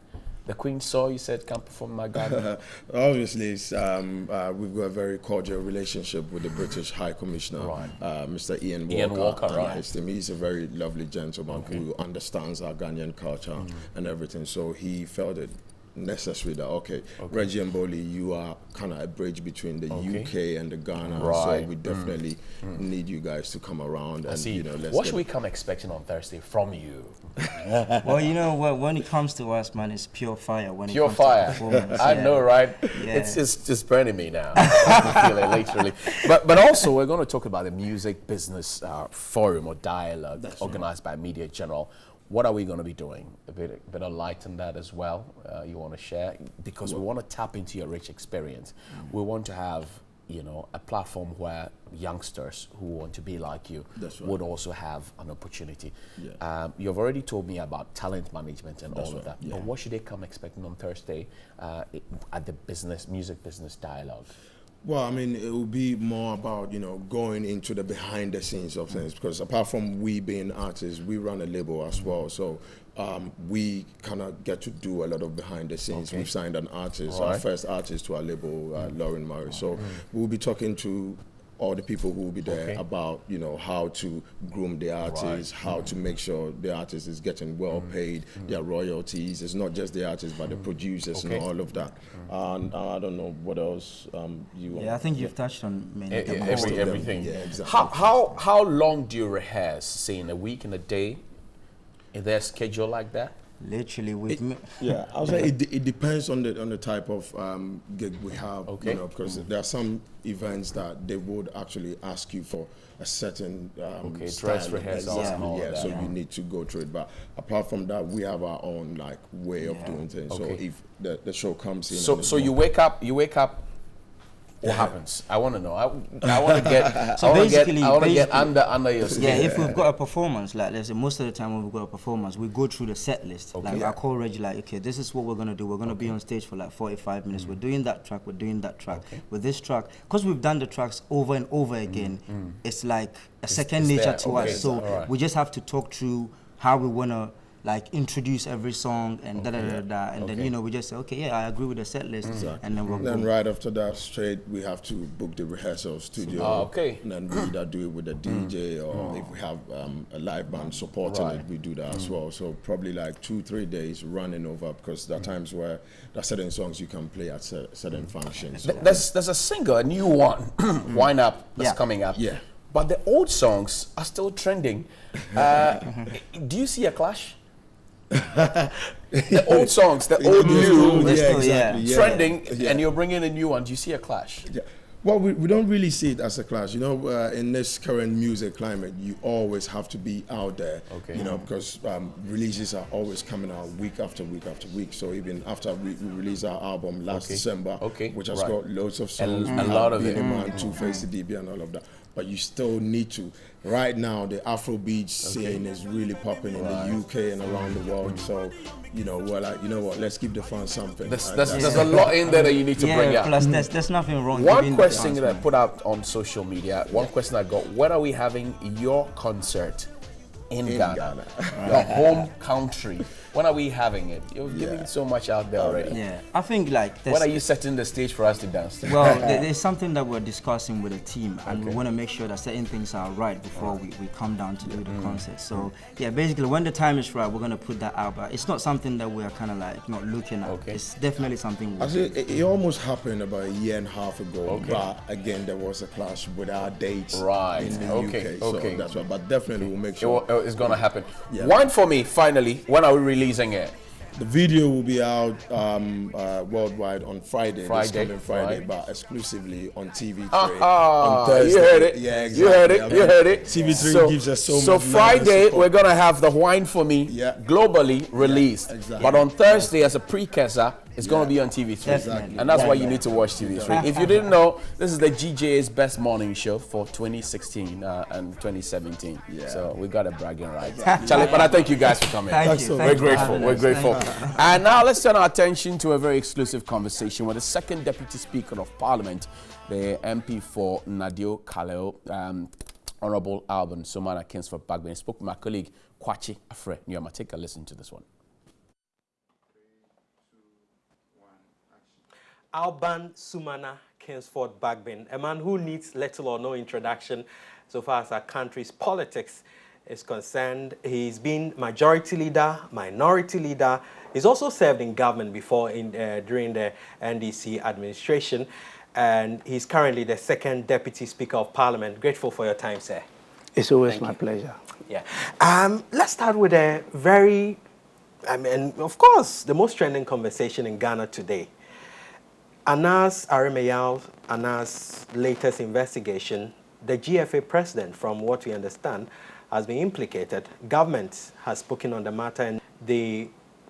The Queen saw you, said, "Come perform in my garden." Obviously, it's, we've got a very cordial relationship with the British High Commissioner, Mr. Ian Walker. Ian Walker, right? He's a very lovely gentleman who understands our Ghanaian culture and everything. So he felt it necessary that Reggie and Boli, you are kind of a bridge between the UK and the Ghana, so we definitely need you guys to come around and you know. What should we come expecting on Thursday from you? Well, you know, when it comes to us, man, it's pure fire. When pure it comes to performance, I know, right? It's just burning me now. I feel it literally. But also, we're going to talk about the music business forum or dialogue organized by Media General. What are we going to be doing? A bit of light on that as well. You want to share, because we want to tap into your rich experience. We want to have, you know, a platform where youngsters who want to be like you would also have an opportunity. You've already told me about talent management and all of that. But what should they come expecting on Thursday at the music business dialogue? Well, I mean, it will be more about, you know, going into the behind the scenes of things, because apart from we being artists, we run a label as well. So we kind of get to do a lot of behind the scenes. We've signed an artist, our first artist to our label, Lauren Murray. So we'll be talking to all the people who will be there about, you know, how to groom the artists, how to make sure the artist is getting well paid, their royalties. It's not just the artists, but the producers and all of that. And I don't know what else you want. Yeah, I think you've touched on many everything. Yeah, exactly. How long do you rehearse? Say in a week, in a day? Is there a schedule like that? Literally with me. Yeah, I would say it depends on the type of gig we have. You know, because there are some events that they would actually ask you for a certain dress rehearsals and all that. So you need to go through it. But apart from that, we have our own like way of doing things. So if the show comes in, so you wake up. What happens? I want to know. I want to get. So basically, I want to get under your skin. Yeah, if we've got a performance, like let's say most of the time when we've got a performance, we go through the set list. Like I call Reggie, like, okay, this is what we're gonna do. We're gonna be on stage for like 45 minutes. We're doing that track. We're doing that track. With this track, because we've done the tracks over and over again, it's like a second nature to us. So we just have to talk through how we wanna like introduce every song and and then, you know, we just say, okay, I agree with the set list, and then right after that, straight we have to book the rehearsal studio. And then we either do it with a DJ or if we have a live band supporting it, we do that as well. So probably like 2-3 days running over, because there are times where there are certain songs you can play at certain functions. So. There's a single, a new one, Wind Up, that's coming up. But the old songs are still trending. Do you see a clash? The old songs, the old new, trending, and you're bringing a new one. Do you see a clash? Well, we don't really see it as a clash. You know, in this current music climate, you always have to be out there, you know, because releases are always coming out week after week after week. So even after we released our album last December, which has got loads of songs, a lot of it, Two-Face, the DB and all of that. But you still need to. Right now, the Afrobeat scene is really popping in the UK and around the world. So, you know, we're like, you know what, let's give the fans something. There's a lot in there that you need to bring out. Plus, there's nothing wrong. One question that I put out on social media, one question I got, when are we having your concert in Ghana? Your home country. When are we having it? You're giving so much out there already. Yeah, I think like... When are you setting the stage for us to dance? Well, there's something that we're discussing with the team, and we want to make sure that certain things are right before we come down to do the concert. So yeah, basically when the time is right, we're going to put that out, but it's not something that we're kind of like not looking at. It's definitely something we're doing. It almost happened about a year and a half ago, but again, there was a clash with our dates in the UK. So that's why, but definitely we'll make sure. It's going to happen. One for me, finally, when are we releasing it? The video will be out worldwide on Friday, this coming Friday, but exclusively on TV3 on Thursday. You heard it. Yeah, exactly. You heard it. You heard it. TV3 gives us so much. So Friday, we're going to have the Wine For Me globally released. Exactly. But on Thursday, as a precursor, it's going to be on TV3. Exactly. And that's why you need to watch TV3. If you didn't know, this is the GJ's Best Morning Show for 2016 and 2017. So we got a bragging right. Charlie, but I thank you guys for coming. We're grateful. We're grateful. And now let's turn our attention to a very exclusive conversation with the second Deputy Speaker of Parliament, the MP for Nadio Kaleo, Honorable Alban Sumana Kingsford Bagbin. Spoke to my colleague Kwachi Afre Nyoma. Take a listen to this one. Alban Sumana Kingsford Bagbin, a man who needs little or no introduction so far as our country's politics is concerned. He's been majority leader, minority leader. He's also served in government before during the NDC administration, and he's currently the second Deputy Speaker of Parliament. Grateful for your time, sir. It's always my pleasure. Yeah. Let's start with a very, of course, the most trending conversation in Ghana today. Anas Arimeyal, Anas' latest investigation, the GFA president, from what we understand, has been implicated. Government has spoken on the matter, and the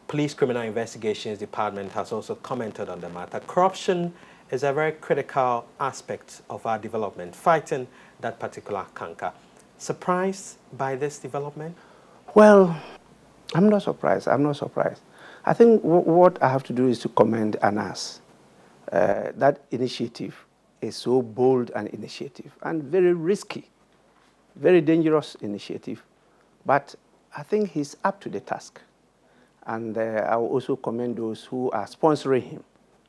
Police Criminal Investigations Department has also commented on the matter. Corruption is a very critical aspect of our development, fighting that particular canker. Surprised by this development? Well, I'm not surprised. I'm not surprised. I think what I have to do is to commend Anas. That initiative is so bold an initiative and very risky, very dangerous initiative. But I think he's up to the task. And I will also commend those who are sponsoring him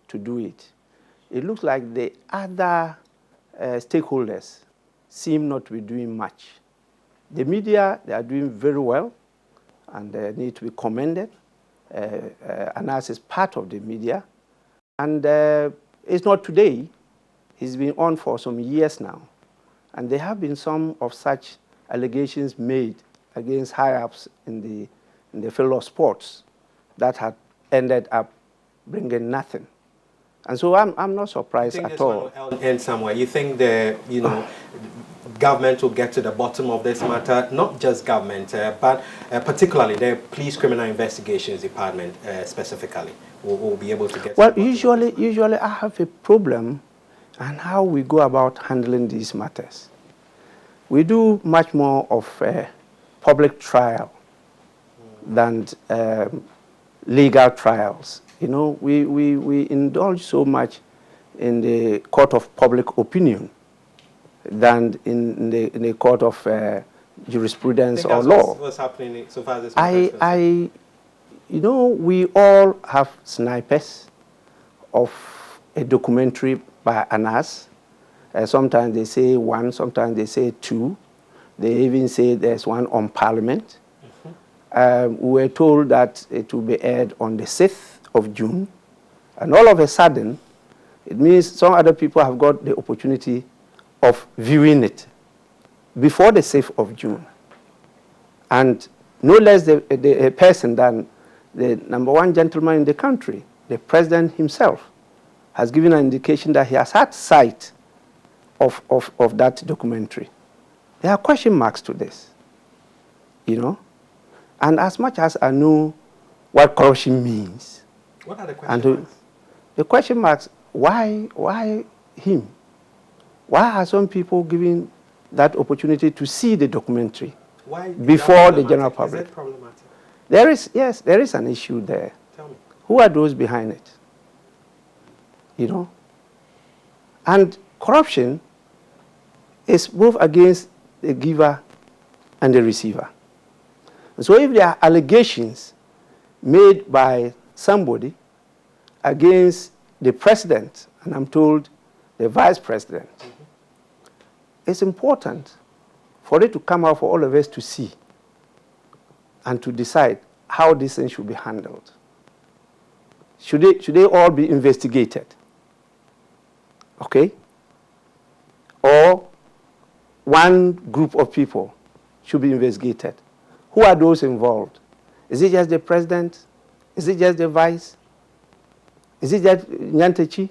to do it. It looks like the other stakeholders seem not to be doing much. The media, they are doing very well, and they need to be commended. Anas is part of the media. And it's not today. He's been on for some years now. And there have been some of such allegations made against high-ups in the field of sports that had ended up bringing nothing. And so I'm not surprised at all. And somewhere, you think the government will get to the bottom of this matter? Not just government, but particularly the Police Criminal Investigations Department specifically will be able to get. Well, usually I have a problem on how we go about handling these matters. We do much more of public trial than legal trials. You know, we indulge so much in the court of public opinion than in the court of jurisprudence or law. What's happening so far as this you know, we all have snipers of a documentary by Anas. Sometimes they say one, sometimes they say two. They even say there's one on Parliament. We were told that it will be aired on the 6th of June. And all of a sudden, it means some other people have got the opportunity of viewing it before the 6th of June. And no less a person than the #1 gentleman in the country, the president himself, has given an indication that he has had sight of that documentary. There are question marks to this, you know. And as much as I know what corruption means, what are the question marks? The question marks, why him? Why are some people given that opportunity to see the documentary before the general public? Is it problematic? Yes, there is an issue there. Tell me. Who are those behind it? You know? And corruption is both against the giver and the receiver. And so if there are allegations made by somebody against the president, and I'm told the vice president, it's important for it to come out for all of us to see and to decide how this thing should be handled. Should they all be investigated? Okay? Or one group of people should be investigated. Who are those involved? Is it just the president? Is it just the vice? Is it just Nyantechi?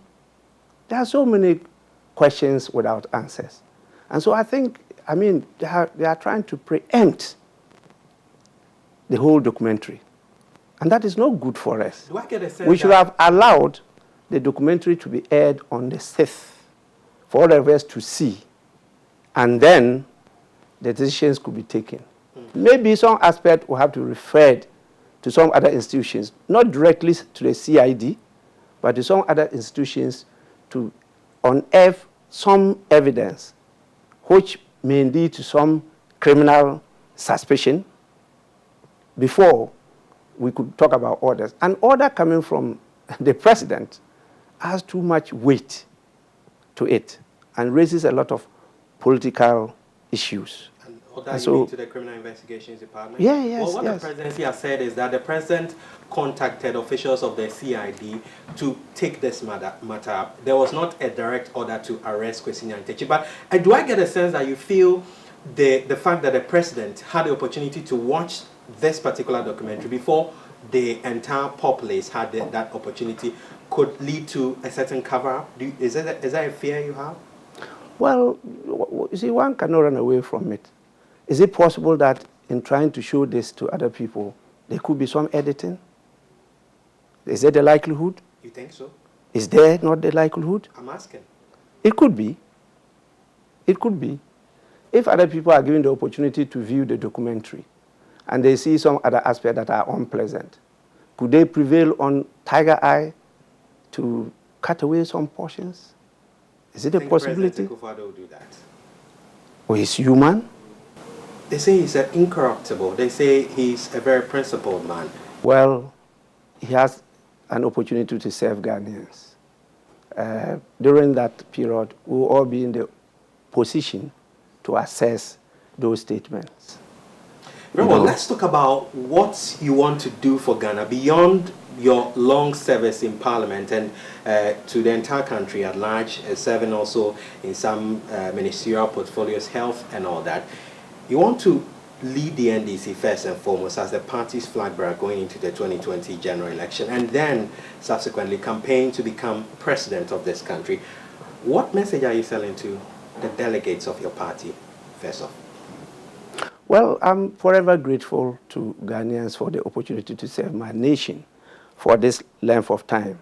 There are so many questions without answers. And so I think, they are trying to preempt the whole documentary. And that is not good for us. Do I get a sense we should have allowed the documentary to be aired on the 6th for all of us to see. And then the decisions could be taken. Maybe some aspect will have to refer to some other institutions, not directly to the CID, but to some other institutions to unearth some evidence which may lead to some criminal suspicion before we could talk about orders. An order coming from the president has too much weight to it and raises a lot of political issues. That you mean to the Criminal Investigations Department? Yeah, yes, well, what the presidency has said is that the president contacted officials of the CID to take this matter up. There was not a direct order to arrest Kwesi Nyantakyi. But do I get a sense that you feel the fact that the president had the opportunity to watch this particular documentary before the entire populace had that opportunity could lead to a certain cover-up? Is that a fear you have? Well, you see, one cannot run away from it. Is it possible that in trying to show this to other people, there could be some editing? Is there the likelihood? You think so? Is there not the likelihood? I'm asking. It could be. It could be. If other people are given the opportunity to view the documentary and they see some other aspects that are unpleasant, could they prevail on Tiger Eye to cut away some portions? Is it a possibility? President Akufo-Addo will do that. Or he's human? They say he's incorruptible. They say he's a very principled man. Well, he has an opportunity to serve Ghanaians. During that period, we will all be in the position to assess those statements. Very well, let's talk about what you want to do for Ghana beyond your long service in Parliament and to the entire country at large, serving also in some ministerial portfolios, health and all that. You want to lead the NDC first and foremost as the party's flag bearer going into the 2020 general election and then subsequently campaign to become president of this country. What message are you selling to the delegates of your party, first off? Well, I'm forever grateful to Ghanaians for the opportunity to serve my nation for this length of time,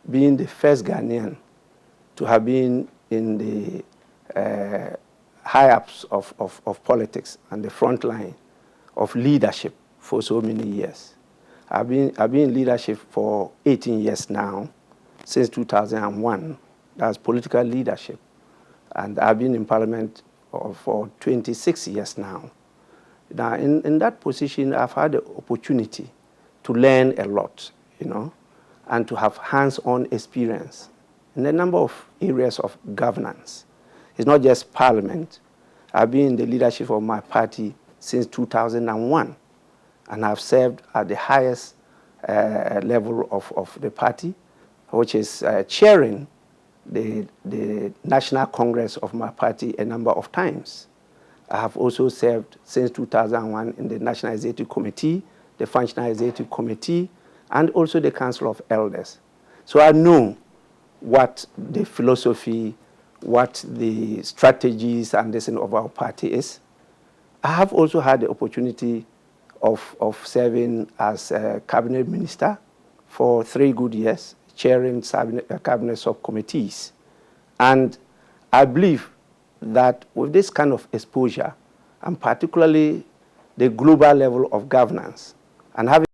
being the first Ghanaian to have been in the high-ups of politics and the front line of leadership for so many years. I've been in leadership for 18 years now, since 2001. That's political leadership. And I've been in Parliament for 26 years now. Now, in that position, I've had the opportunity to learn a lot, and to have hands-on experience in a number of areas of governance. It's not just Parliament. I've been in the leadership of my party since 2001, and I've served at the highest level of the party, which is chairing the National Congress of my party a number of times. I have also served since 2001 in the National Executive Committee, the Functional Executive Committee, and also the Council of Elders. So I know what the philosophy, what the strategies and this of our party is. I have also had the opportunity of serving as a cabinet minister for 3 good years, chairing cabinet subcommittees. And I believe that with this kind of exposure, and particularly the global level of governance, and having